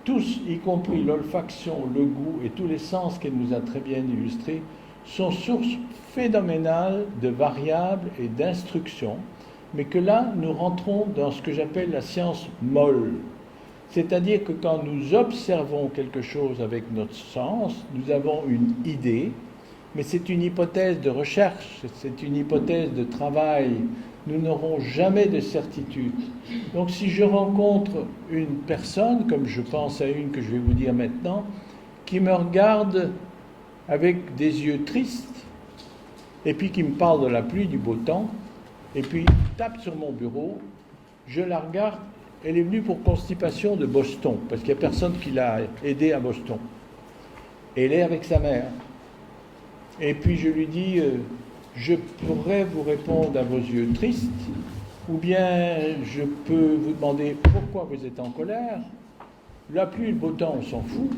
tous, y compris l'olfaction, le goût et tous les sens qu'elle nous a très bien illustrés, sont sources phénoménales de variables et d'instructions, mais que là, nous rentrons dans ce que j'appelle la science molle. C'est-à-dire que quand nous observons quelque chose avec notre sens, nous avons une idée, mais c'est une hypothèse de recherche, c'est une hypothèse de travail. Nous n'aurons jamais de certitude. Donc si je rencontre une personne, comme je pense à une que je vais vous dire maintenant, qui me regarde avec des yeux tristes, et puis qui me parle de la pluie, du beau temps, et puis tape sur mon bureau, je la regarde, elle est venue pour constipation de Boston, parce qu'il n'y a personne qui l'a aidée à Boston. Et elle est avec sa mère. Et puis je lui dis, je pourrais vous répondre à vos yeux tristes, ou bien je peux vous demander pourquoi vous êtes en colère. La pluie et le beau temps, on s'en fout.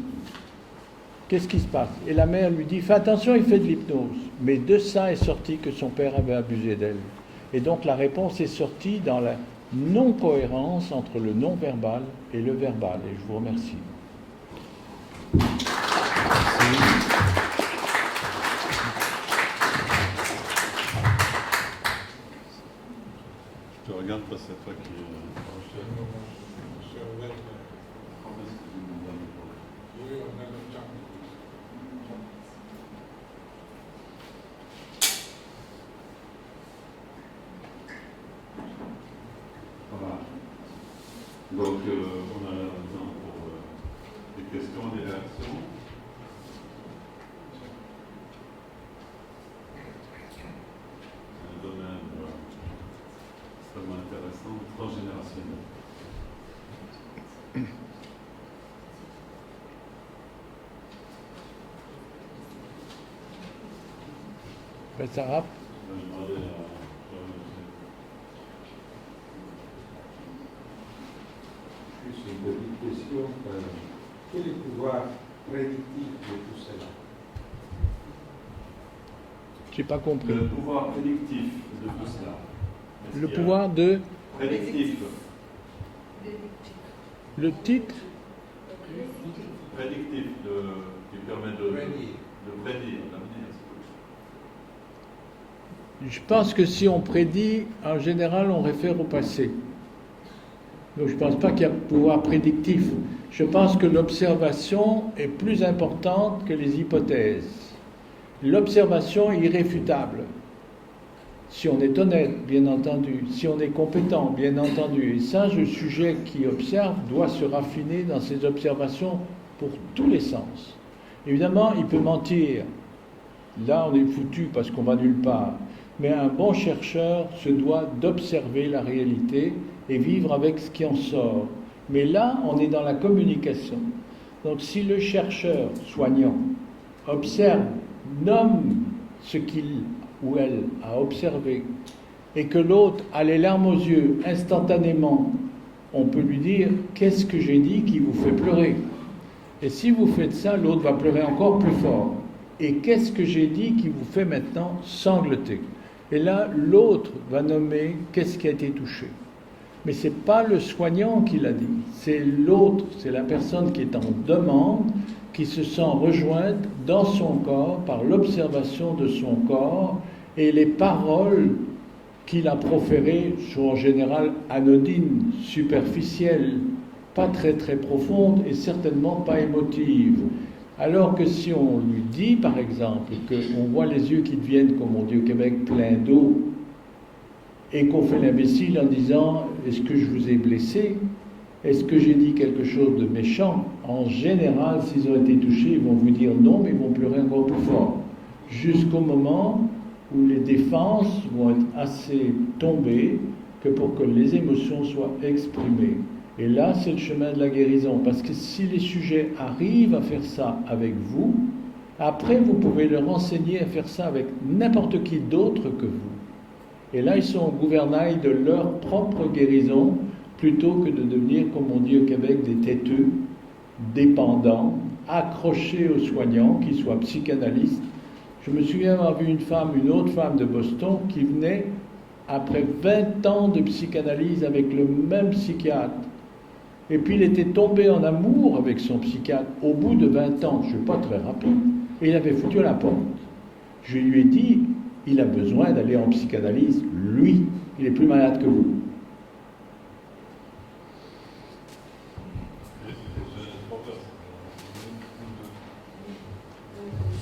Qu'est-ce qui se passe? Et la mère lui dit, fais attention, il fait de l'hypnose. Mais de ça est sorti que son père avait abusé d'elle. Et donc la réponse est sortie dans la non-cohérence entre le non-verbal et le verbal. Et je vous remercie. Je te regarde pas cette fois qui... Voilà. Donc, on a le temps pour des questions, des réactions. C'est un domaine extrêmement intéressant, transgénérationnel. Sarah. Je vais demander à... Juste une petite question. Quel est le pouvoir prédictif de tout cela? Je n'ai pas compris. Le pouvoir prédictif de tout cela. Le pouvoir de... Prédictif. Le titre? Prédictif, qui permet de prédire l'avenir. Je pense que si on prédit, en général, on réfère au passé. Donc je ne pense pas qu'il y a un pouvoir prédictif. Je pense que l'observation est plus importante que les hypothèses. L'observation est irréfutable. Si on est honnête, bien entendu, si on est compétent, bien entendu, et ça, le sujet qui observe doit se raffiner dans ses observations pour tous les sens. Évidemment, il peut mentir. Là, on est foutu parce qu'on va nulle part. Mais un bon chercheur se doit d'observer la réalité et vivre avec ce qui en sort. Mais là, on est dans la communication. Donc, si le chercheur soignant observe, nomme ce qu'il ou elle a observé, et que l'autre a les larmes aux yeux instantanément, on peut lui dire « Qu'est-ce que j'ai dit qui vous fait pleurer ?» Et si vous faites ça, l'autre va pleurer encore plus fort. « Et qu'est-ce que j'ai dit qui vous fait maintenant sangloter ?» Et là, l'autre va nommer qu'est-ce qui a été touché. Mais ce n'est pas le soignant qui l'a dit, c'est l'autre, c'est la personne qui est en demande, qui se sent rejointe dans son corps par l'observation de son corps, et les paroles qu'il a proférées sont en général anodines, superficielles, pas très très profondes et certainement pas émotives. Alors que si on lui dit par exemple qu'on voit les yeux qui deviennent, comme on dit au Québec, pleins d'eau, et qu'on fait l'imbécile en disant « Est-ce que je vous ai blessé ? Est-ce que j'ai dit quelque chose de méchant ?» En général, s'ils ont été touchés, ils vont vous dire non, mais ils vont pleurer encore plus fort. Jusqu'au moment où les défenses vont être assez tombées que pour que les émotions soient exprimées. Et là, c'est le chemin de la guérison. Parce que si les sujets arrivent à faire ça avec vous, après, vous pouvez leur enseigner à faire ça avec n'importe qui d'autre que vous. Et là, ils sont au gouvernail de leur propre guérison, plutôt que de devenir, comme on dit au Québec, des têteux, dépendants, accrochés aux soignants, qu'ils soient psychanalystes. Je me souviens avoir vu une autre femme de Boston, qui venait après 20 ans de psychanalyse avec le même psychiatre. Et puis il était tombé en amour avec son psychiatre au bout de 20 ans, je ne suis pas très rapide, et il avait foutu à la porte. Je lui ai dit, il a besoin d'aller en psychanalyse, lui, il est plus malade que vous.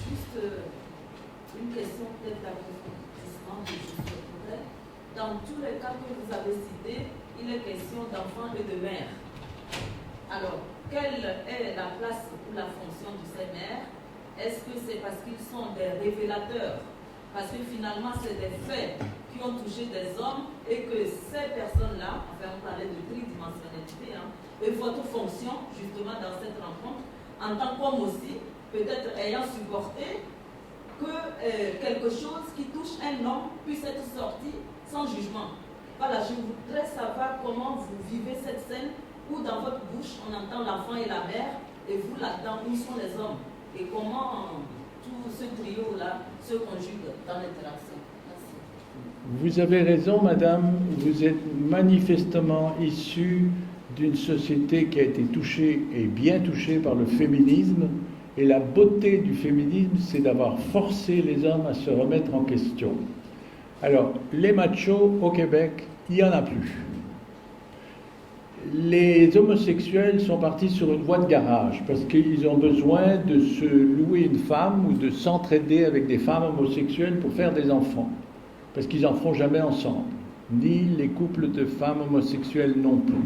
Juste une question peut-être d'approfondissement que je souhaiterais. Dans tous les cas que vous avez cités, il est question d'enfants et de mères. Alors, quelle est la place ou la fonction de ces mères? Est-ce que c'est parce qu'ils sont des révélateurs? Parce que finalement, c'est des faits qui ont touché des hommes et que ces personnes-là, enfin on parlait de tridimensionnalité, et votre fonction justement dans cette rencontre, en tant qu'homme aussi, peut-être ayant supporté que quelque chose qui touche un homme puisse être sorti sans jugement. Voilà, je voudrais savoir comment vous vivez cette scène où dans votre bouche on entend l'enfant et la mère et vous là-dedans, où sont les hommes et comment tout ce trio-là se conjugue dans l'interaction. Merci. Vous avez raison, madame, vous êtes manifestement issue d'une société qui a été touchée et bien touchée par le féminisme. Et la beauté du féminisme, c'est d'avoir forcé les hommes à se remettre en question. Alors, les machos au Québec, il n'y en a plus. Les homosexuels sont partis sur une voie de garage parce qu'ils ont besoin de se louer une femme ou de s'entraider avec des femmes homosexuelles pour faire des enfants. Parce qu'ils n'en feront jamais ensemble. Ni les couples de femmes homosexuelles non plus.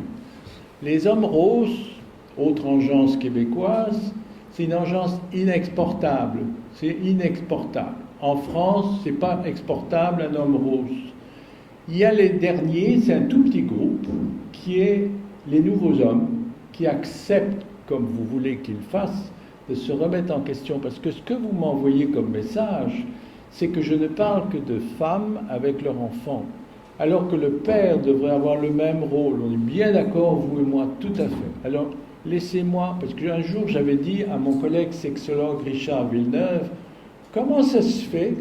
Les hommes roses, autre engeance québécoise, c'est une engeance inexportable. C'est inexportable. En France, c'est pas exportable un homme rose. Il y a les derniers, c'est un tout petit groupe, qui est les nouveaux hommes, qui acceptent, comme vous voulez qu'ils fassent, de se remettre en question. Parce que ce que vous m'envoyez comme message, c'est que je ne parle que de femmes avec leurs enfants. Alors que le père devrait avoir le même rôle. On est bien d'accord, vous et moi, tout à fait. Alors, laissez-moi, parce qu'un jour, j'avais dit à mon collègue sexologue Richard Villeneuve, comment ça se fait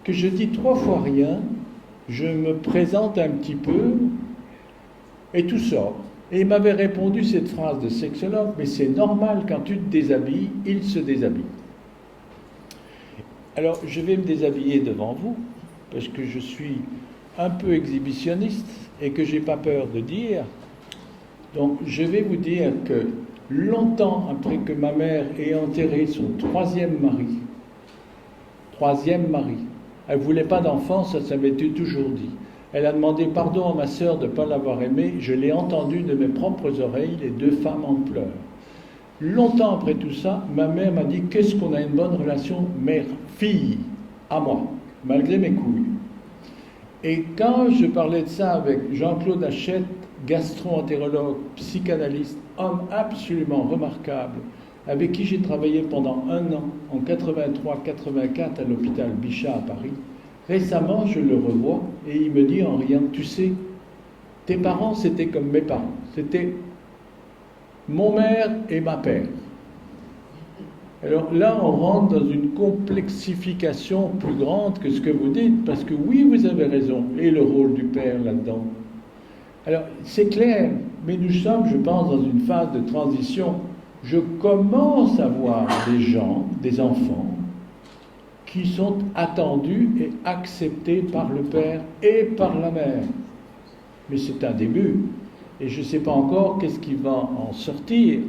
que je dis 3 fois rien, je me présente un petit peu, et tout sort. Et il m'avait répondu cette phrase de sexologue, mais c'est normal, quand tu te déshabilles, il se déshabille. Alors, je vais me déshabiller devant vous, parce que je suis un peu exhibitionniste, et que j'ai pas peur de dire. Donc, je vais vous dire que longtemps après que ma mère ait enterré son troisième mari, Elle ne voulait pas d'enfant, ça m'était toujours dit. Elle a demandé pardon à ma sœur de ne pas l'avoir aimée. Je l'ai entendu de mes propres oreilles, les deux femmes en pleurs. Longtemps après tout ça, ma mère m'a dit qu'est-ce qu'on a une bonne relation mère-fille à moi, malgré mes couilles. Et quand je parlais de ça avec Jean-Claude Hachette, gastro-entérologue, psychanalyste, homme absolument remarquable, avec qui j'ai travaillé pendant 1 an, en 83-84 à l'hôpital Bichat à Paris, récemment je le revois et il me dit en riant, tu sais, tes parents c'était comme mes parents, c'était mon mère et ma père. Alors là, on rentre dans une complexification plus grande que ce que vous dites, parce que oui, vous avez raison, et le rôle du père là-dedans. Alors, c'est clair, mais nous sommes, je pense, dans une phase de transition. Je commence à voir des gens, des enfants, qui sont attendus et acceptés par le père et par la mère. Mais c'est un début. Et je ne sais pas encore qu'est-ce qui va en sortir.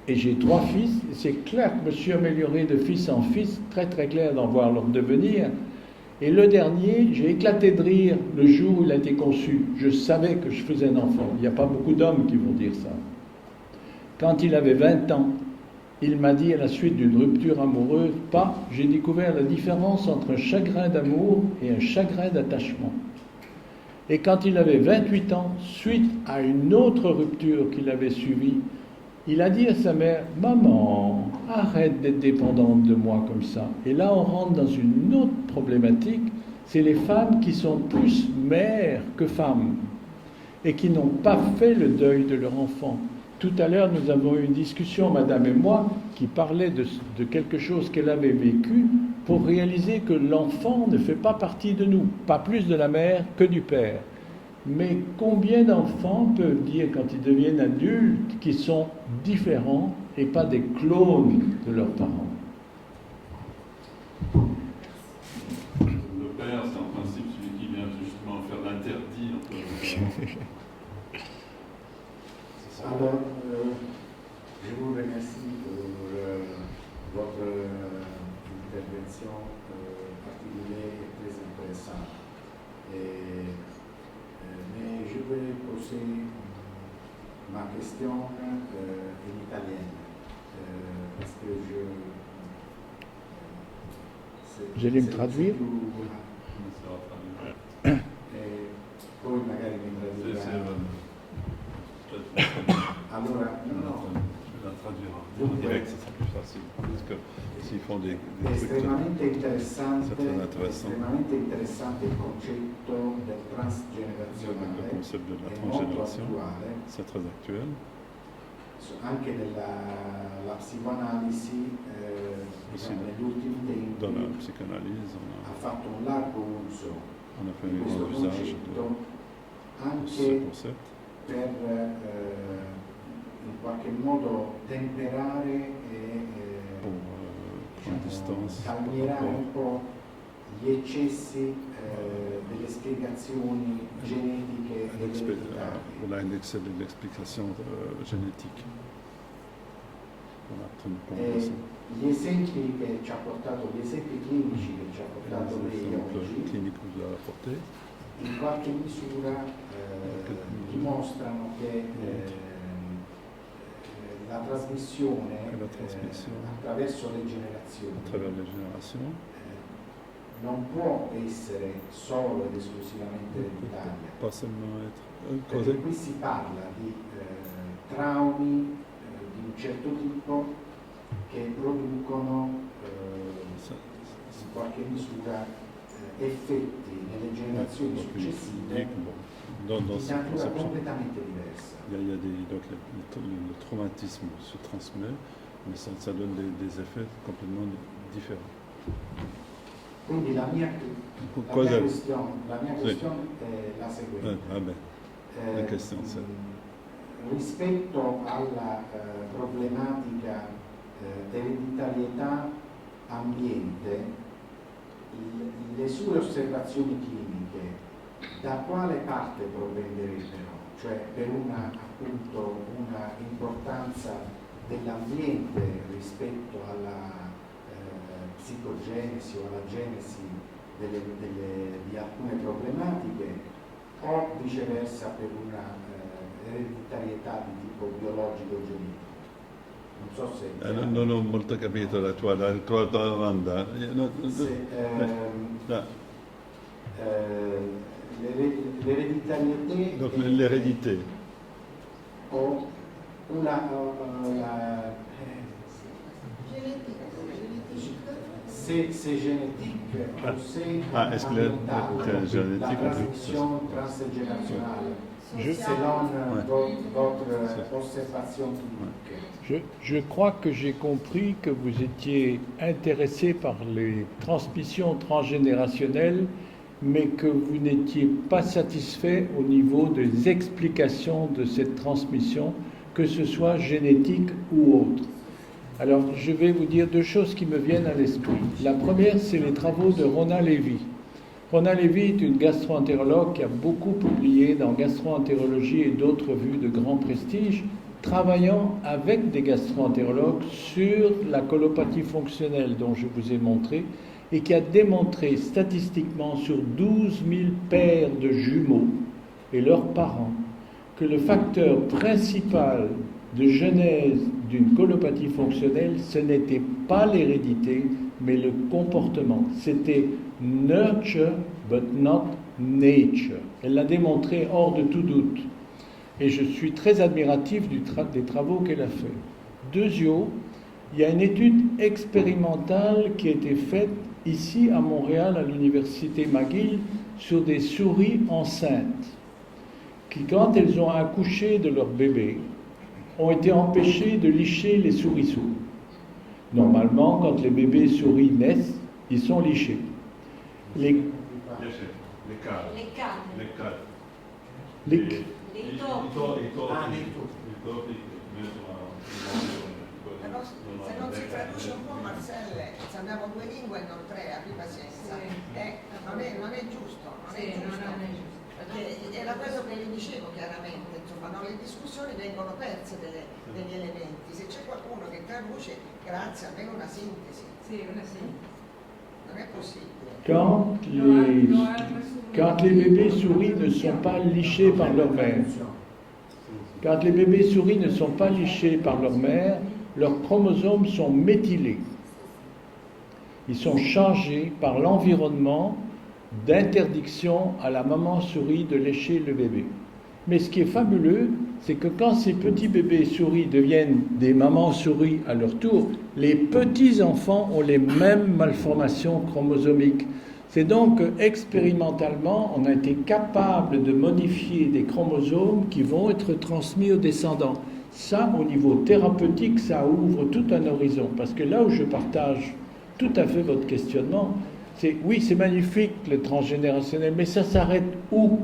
Et j'ai 3 fils, et c'est clair que je me suis amélioré de fils en fils, très très clair d'en voir leur devenir. Et le dernier, j'ai éclaté de rire le jour où il a été conçu. Je savais que je faisais un enfant. Il n'y a pas beaucoup d'hommes qui vont dire ça. Quand il avait 20 ans, il m'a dit à la suite d'une rupture amoureuse, j'ai découvert la différence entre un chagrin d'amour et un chagrin d'attachement. Et quand il avait 28 ans, suite à une autre rupture qu'il avait suivie, il a dit à sa mère, « Maman, arrête d'être dépendante de moi comme ça. » Et là, on rentre dans une autre problématique, c'est les femmes qui sont plus mères que femmes et qui n'ont pas fait le deuil de leur enfant. Tout à l'heure, nous avons eu une discussion, madame et moi, qui parlait de quelque chose qu'elle avait vécu pour réaliser que l'enfant ne fait pas partie de nous, pas plus de la mère que du père. Mais combien d'enfants peuvent dire, quand ils deviennent adultes, qu'ils sont différents et pas des clones de leurs parents? Le père, c'est en principe celui qui vient justement faire l'interdit entre les parents. Alors, je vous remercie pour votre intervention particulière et très intéressante. Mais je vais poser ma question en italien, parce que Vous allez me traduire? Poi magari mi tradurrà. Allora, Je vais la traduire en direct, c'est plus facile. Parce que s'ils font des estremamente interessante, c'est très intéressant. estremamente interessante il concetto del Le transgenerazionale, concept de la è molto transgénération, attuale, c'est très actuel. anche nella psicoanalisi Aussi negli ultimi tempi dans la psychanalyse, ha fatto un largo uso on a fait di un questo grand usage concetto de ce anche concept per in qualche modo temperare e pour prendre distance par calmierare rapport un po' gli eccessi delle spiegazioni genetiche à ed ereditarie. voilà, un excès de l'explication génétique. Voilà, Gli esempi che ci ha portato, gli esempi clinici che ci ha portato lei oggi, clinique que vous avez apporté, in qualche misura dimostrano che la trasmissione attraverso le generazioni à travers les générations, non può essere solo ed esclusivamente ereditaria, pas seulement être perché causé. qui si parla di traumi di un certo tipo che producono in qualche misura effetti nelle generazioni successive Dans di cette natura conception, completamente diversa. il y a donc le traumatisme se transmet, mais ça donne des effets complètement différents. Quindi la mia Cosa- questione Sì. è la seguente. Vabbè, la question c'est rispetto alla problematica dell'ereditarietà ambiente, le sue osservazioni cliniche da quale parte propenderebbero? Cioè per una importanza dell'ambiente rispetto alla psicogenesi o alla genesi di alcune problematiche, o viceversa per una ereditarietà di tipo biologico-genetico. Non so se... Non ho molto capito la tua domanda. L'ereditarietà... Donc l'hérédité. O c'est génétique ou c'est est-ce que c'est génétique la transmission transgénérationnelle selon votre observation clinique. Je crois que j'ai compris que vous étiez intéressé par les transmissions transgénérationnelles, mais que vous n'étiez pas satisfait au niveau des explications de cette transmission, que ce soit génétique ou autre. Alors, je vais vous dire deux choses qui me viennent à l'esprit. La première, c'est les travaux de Rona Levy. Rona Levy est une gastro-entérologue qui a beaucoup publié dans Gastro-entérologie et d'autres revues de grand prestige, travaillant avec des gastro-entérologues sur la colopathie fonctionnelle dont je vous ai montré, et qui a démontré statistiquement sur 12 000 paires de jumeaux et leurs parents que le facteur principal de genèse d'une colopathie fonctionnelle, ce n'était pas l'hérédité, mais le comportement. C'était nurture, but not nature. Elle l'a démontré hors de tout doute. Et je suis très admiratif des travaux qu'elle a faits. Deuxièmement, il y a une étude expérimentale qui a été faite ici à Montréal, à l'université McGill, sur des souris enceintes, qui, quand elles ont accouché de leur bébé, ont été empêchées de licher les souriceaux. Normalement, quand les bébés souris naissent, ils sont lichés. Les Però se non si traduce un po', Marcelle, se abbiamo due lingue e non tre, abbi pazienza. Non è giusto, perché era quello che le dicevo chiaramente, insomma, no? Le discussioni vengono perse degli elementi. Se c'è qualcuno che traduce, grazie, almeno una sintesi. Sì, una sintesi. Non è possibile. Quand les bébés souris ne sont pas lichés par leur mère, quand les bébés souris ne sont pas lichés par leur mère, leurs chromosomes sont méthylés. Ils sont changés par l'environnement d'interdiction à la maman souris de lécher le bébé. Mais ce qui est fabuleux, c'est que quand ces petits bébés souris deviennent des mamans souris à leur tour, les petits-enfants ont les mêmes malformations chromosomiques. C'est donc expérimentalement, on a été capable de modifier des chromosomes qui vont être transmis aux descendants. Ça, au niveau thérapeutique, ça ouvre tout un horizon. Parce que là où je partage tout à fait votre questionnement, c'est oui, c'est magnifique le transgénérationnel, mais ça s'arrête où?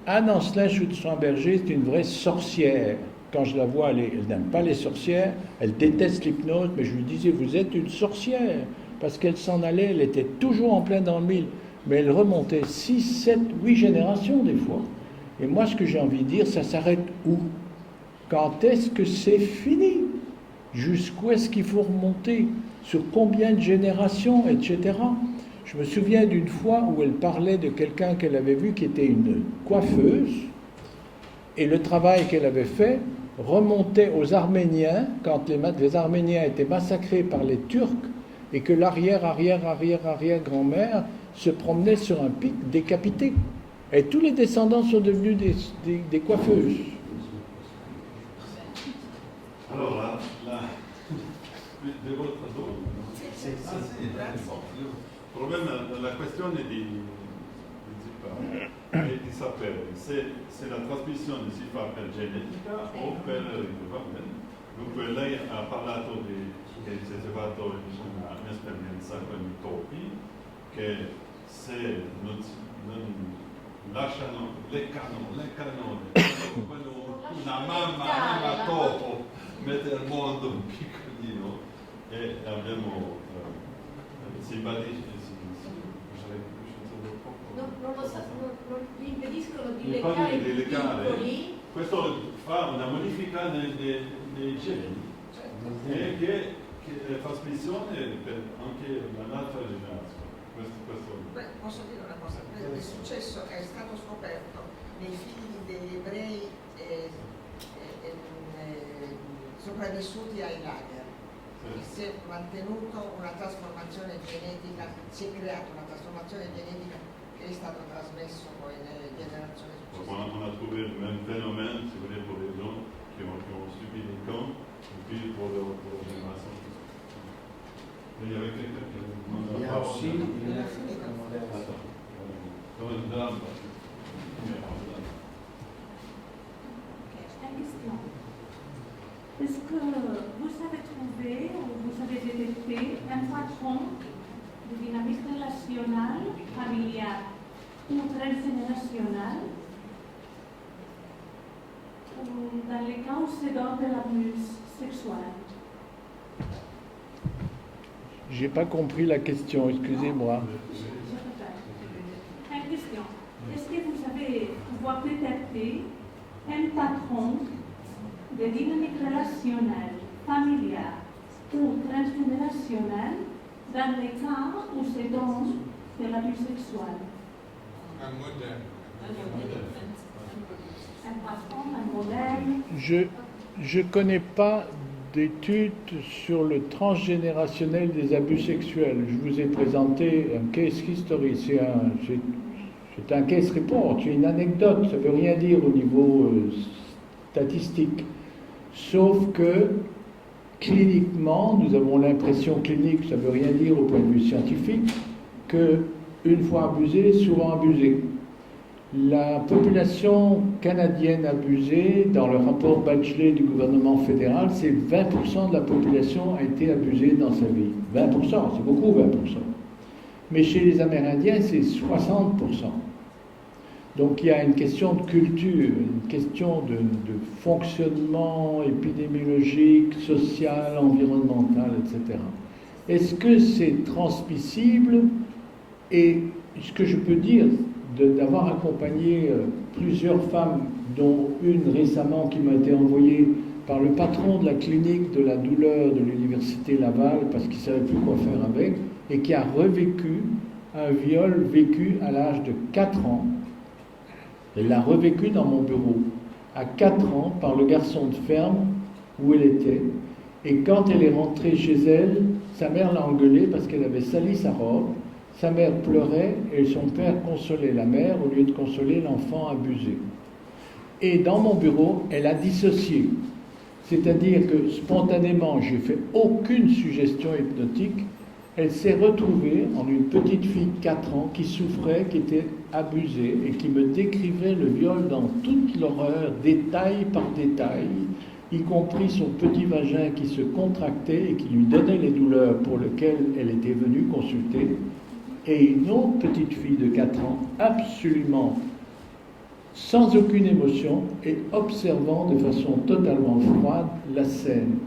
Anne Ancelin Schutzberger, c'est une vraie sorcière. Quand je la vois, elle n'aime pas les sorcières, elle déteste l'hypnose, mais je lui disais, vous êtes une sorcière. Parce qu'elle s'en allait, elle était toujours en plein dans le mille. Mais elle remontait 6, 7, 8 générations des fois. Et moi, ce que j'ai envie de dire, ça s'arrête où? Quand est-ce que c'est fini? Jusqu'où est-ce qu'il faut remonter? Sur combien de générations, etc. Je me souviens d'une fois où elle parlait de quelqu'un qu'elle avait vu qui était une coiffeuse, et le travail qu'elle avait fait remontait aux Arméniens, quand les Arméniens étaient massacrés par les Turcs, et que l'arrière-grand-mère se promenait sur un pic décapité. Et tous les descendants sont devenus des coiffeuses. Alors là, de votre don, il problème, la question est di sapere se la trasmissione si fa per genetica o per dunque lei ha parlato che si è fatto un'esperienza con i topi che se non lasciano leccano quando una mamma topo mette al mondo un piccolino e abbiamo si non gli impediscono di di leccare piccoli. Questo fa una modifica nei geni e che trasmissione per anche un'altra generazione. Beh, posso dire una cosa, il successo è stato scoperto nei figli degli ebrei sopravvissuti ai lager. Si è mantenuto una trasformazione genetica, si è creata una trasformazione genetica che è stata trasmessa poi nelle generazioni successive. On a trouvé le même phénomène, si vous voulez, pour les gens qui ont subi les camps, et puis pour leur génération. Mais il y avait quelqu'un qui avait demandé Il y la a parole. aussi une modération. Dans une dame. Une question. Est-ce que vous avez trouvé ou vous avez détecté un patron de dynamique relationnelle, familiale ou transgénérationnelle ou dans les cas où c'est d'ordre de l'abus sexuel? J'ai pas compris la question, excusez-moi. Je répète. Une question. Est-ce que vous avez pouvoir détecter un patron de dynamique relationnelle, familiale ou transgénérationnelle dans les cas où c'est donc de l'abus sexuel? Un modèle. Un patron, un modèle? Je connais pas d'études sur le transgénérationnel des abus sexuels. Je vous ai présenté un case history, c'est un case report, c'est une anecdote, ça ne veut rien dire au niveau statistique. Sauf que cliniquement, nous avons l'impression clinique, ça ne veut rien dire au point de vue scientifique, qu'une fois abusé, souvent abusé. La population canadienne abusée, dans le rapport Bachelet du gouvernement fédéral, c'est 20% de la population a été abusée dans sa vie. 20%, c'est beaucoup 20%. Mais chez les Amérindiens, c'est 60%. Donc il y a une question de culture, une question de fonctionnement épidémiologique, social, environnemental, etc. Est-ce que c'est transmissible? Et ce que je peux dire, d'avoir accompagné plusieurs femmes, dont une récemment qui m'a été envoyée par le patron de la clinique de la douleur de l'université Laval, parce qu'il ne savait plus quoi faire avec, et qui a revécu un viol vécu à l'âge de 4 ans. Elle l'a revécu dans mon bureau, à 4 ans, par le garçon de ferme où elle était. Et quand elle est rentrée chez elle, sa mère l'a engueulée parce qu'elle avait sali sa robe. Sa mère pleurait et son père consolait la mère au lieu de consoler l'enfant abusé. Et dans mon bureau, elle a dissocié. C'est-à-dire que spontanément, je n'ai fait aucune suggestion hypnotique. Elle s'est retrouvée en une petite fille de 4 ans qui souffrait, qui était abusée et qui me décrivait le viol dans toute l'horreur, détail par détail, y compris son petit vagin qui se contractait et qui lui donnait les douleurs pour lesquelles elle était venue consulter. Et une autre petite fille de 4 ans, absolument sans aucune émotion et observant de façon totalement froide la scène.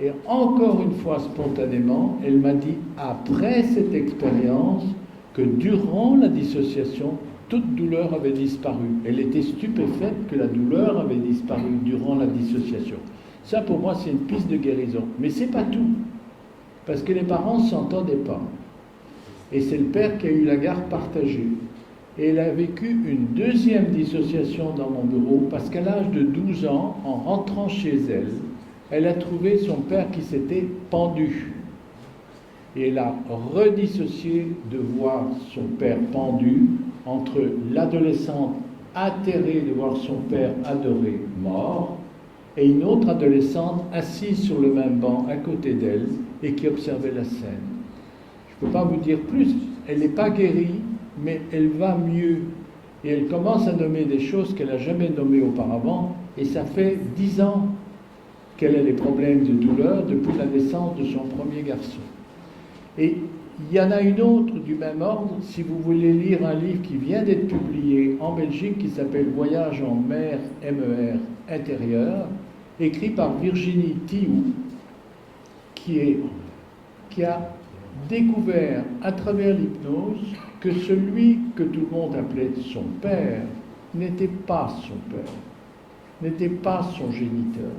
Et encore une fois, spontanément, elle m'a dit, après cette expérience, que durant la dissociation, toute douleur avait disparu. Elle était stupéfaite que la douleur avait disparu durant la dissociation. Ça, pour moi, c'est une piste de guérison. Mais c'est pas tout, parce que les parents ne s'entendaient pas. Et c'est le père qui a eu la garde partagée. Et elle a vécu une deuxième dissociation dans mon bureau parce qu'à l'âge de 12 ans, en rentrant chez elle, elle a trouvé son père qui s'était pendu. Et elle a redissocié de voir son père pendu entre l'adolescente atterrée de voir son père adoré mort et une autre adolescente assise sur le même banc à côté d'elle et qui observait la scène. Je ne peux pas vous dire plus, elle n'est pas guérie, mais elle va mieux. Et elle commence à nommer des choses qu'elle n'a jamais nommées auparavant, et ça fait 10 ans qu'elle a des problèmes de douleur depuis la naissance de son premier garçon. Et il y en a une autre du même ordre, si vous voulez lire un livre qui vient d'être publié en Belgique, qui s'appelle « Voyage en mer, MER, intérieur », écrit par Virginie Thiou, qui a découvert à travers l'hypnose que celui que tout le monde appelait son père n'était pas son père, n'était pas son géniteur.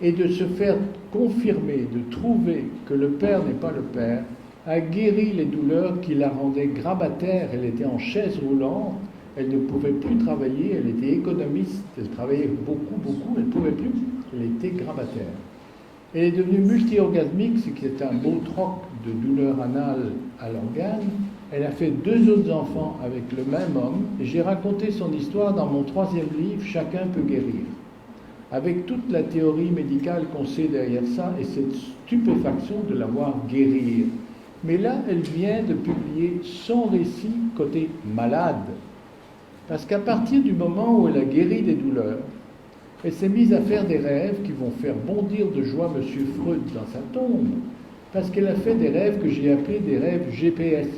Et de se faire confirmer, de trouver que le père n'est pas le père, a guéri les douleurs qui la rendaient grabataire. Elle était en chaise roulante, elle ne pouvait plus travailler, elle était économiste, elle travaillait beaucoup, elle ne pouvait plus, elle était grabataire. Elle est devenue multi-orgasmique, ce qui est un beau troc de douleur anale à l'organe. Elle a fait 2 autres enfants avec le même homme, et j'ai raconté son histoire dans mon 3e livre, Chacun peut guérir. Avec toute la théorie médicale qu'on sait derrière ça, et cette stupéfaction de la voir guérir. Mais là, elle vient de publier son récit côté malade. Parce qu'à partir du moment où elle a guéri des douleurs, elle s'est mise à faire des rêves qui vont faire bondir de joie M. Freud dans sa tombe. Parce qu'elle a fait des rêves que j'ai appelés des rêves GPS.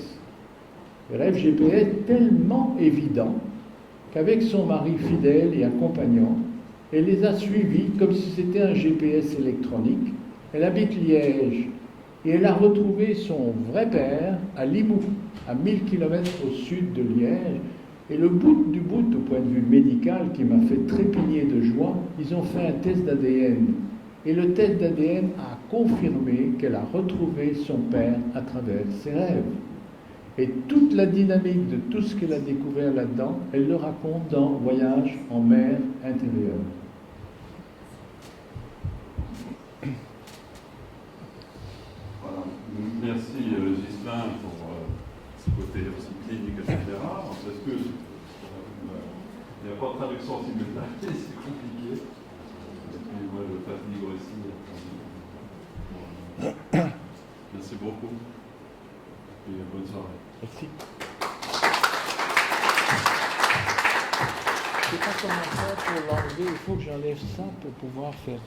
Des rêves GPS tellement évidents qu'avec son mari fidèle et accompagnant, elle les a suivis comme si c'était un GPS électronique. Elle habite Liège et elle a retrouvé son vrai père à Limoux, à 1000 km au sud de Liège. Et le bout du bout, au point de vue médical, qui m'a fait trépigner de joie, ils ont fait un test d'ADN. Et le test d'ADN a confirmé qu'elle a retrouvé son père à travers ses rêves. Et toute la dynamique de tout ce qu'elle a découvert là-dedans, elle le raconte dans Voyage en mer intérieure. Voilà. Merci Ghislain pour ce côté aussi clinique, etc. Est-ce que il n'y a pas de traduction simultanée, c'est compliqué. Et puis moi je fatigue aussi. Merci beaucoup. Et bonne soirée. Merci. Je ne sais pas comment faire pour l'enlever, il faut que j'enlève ça pour pouvoir faire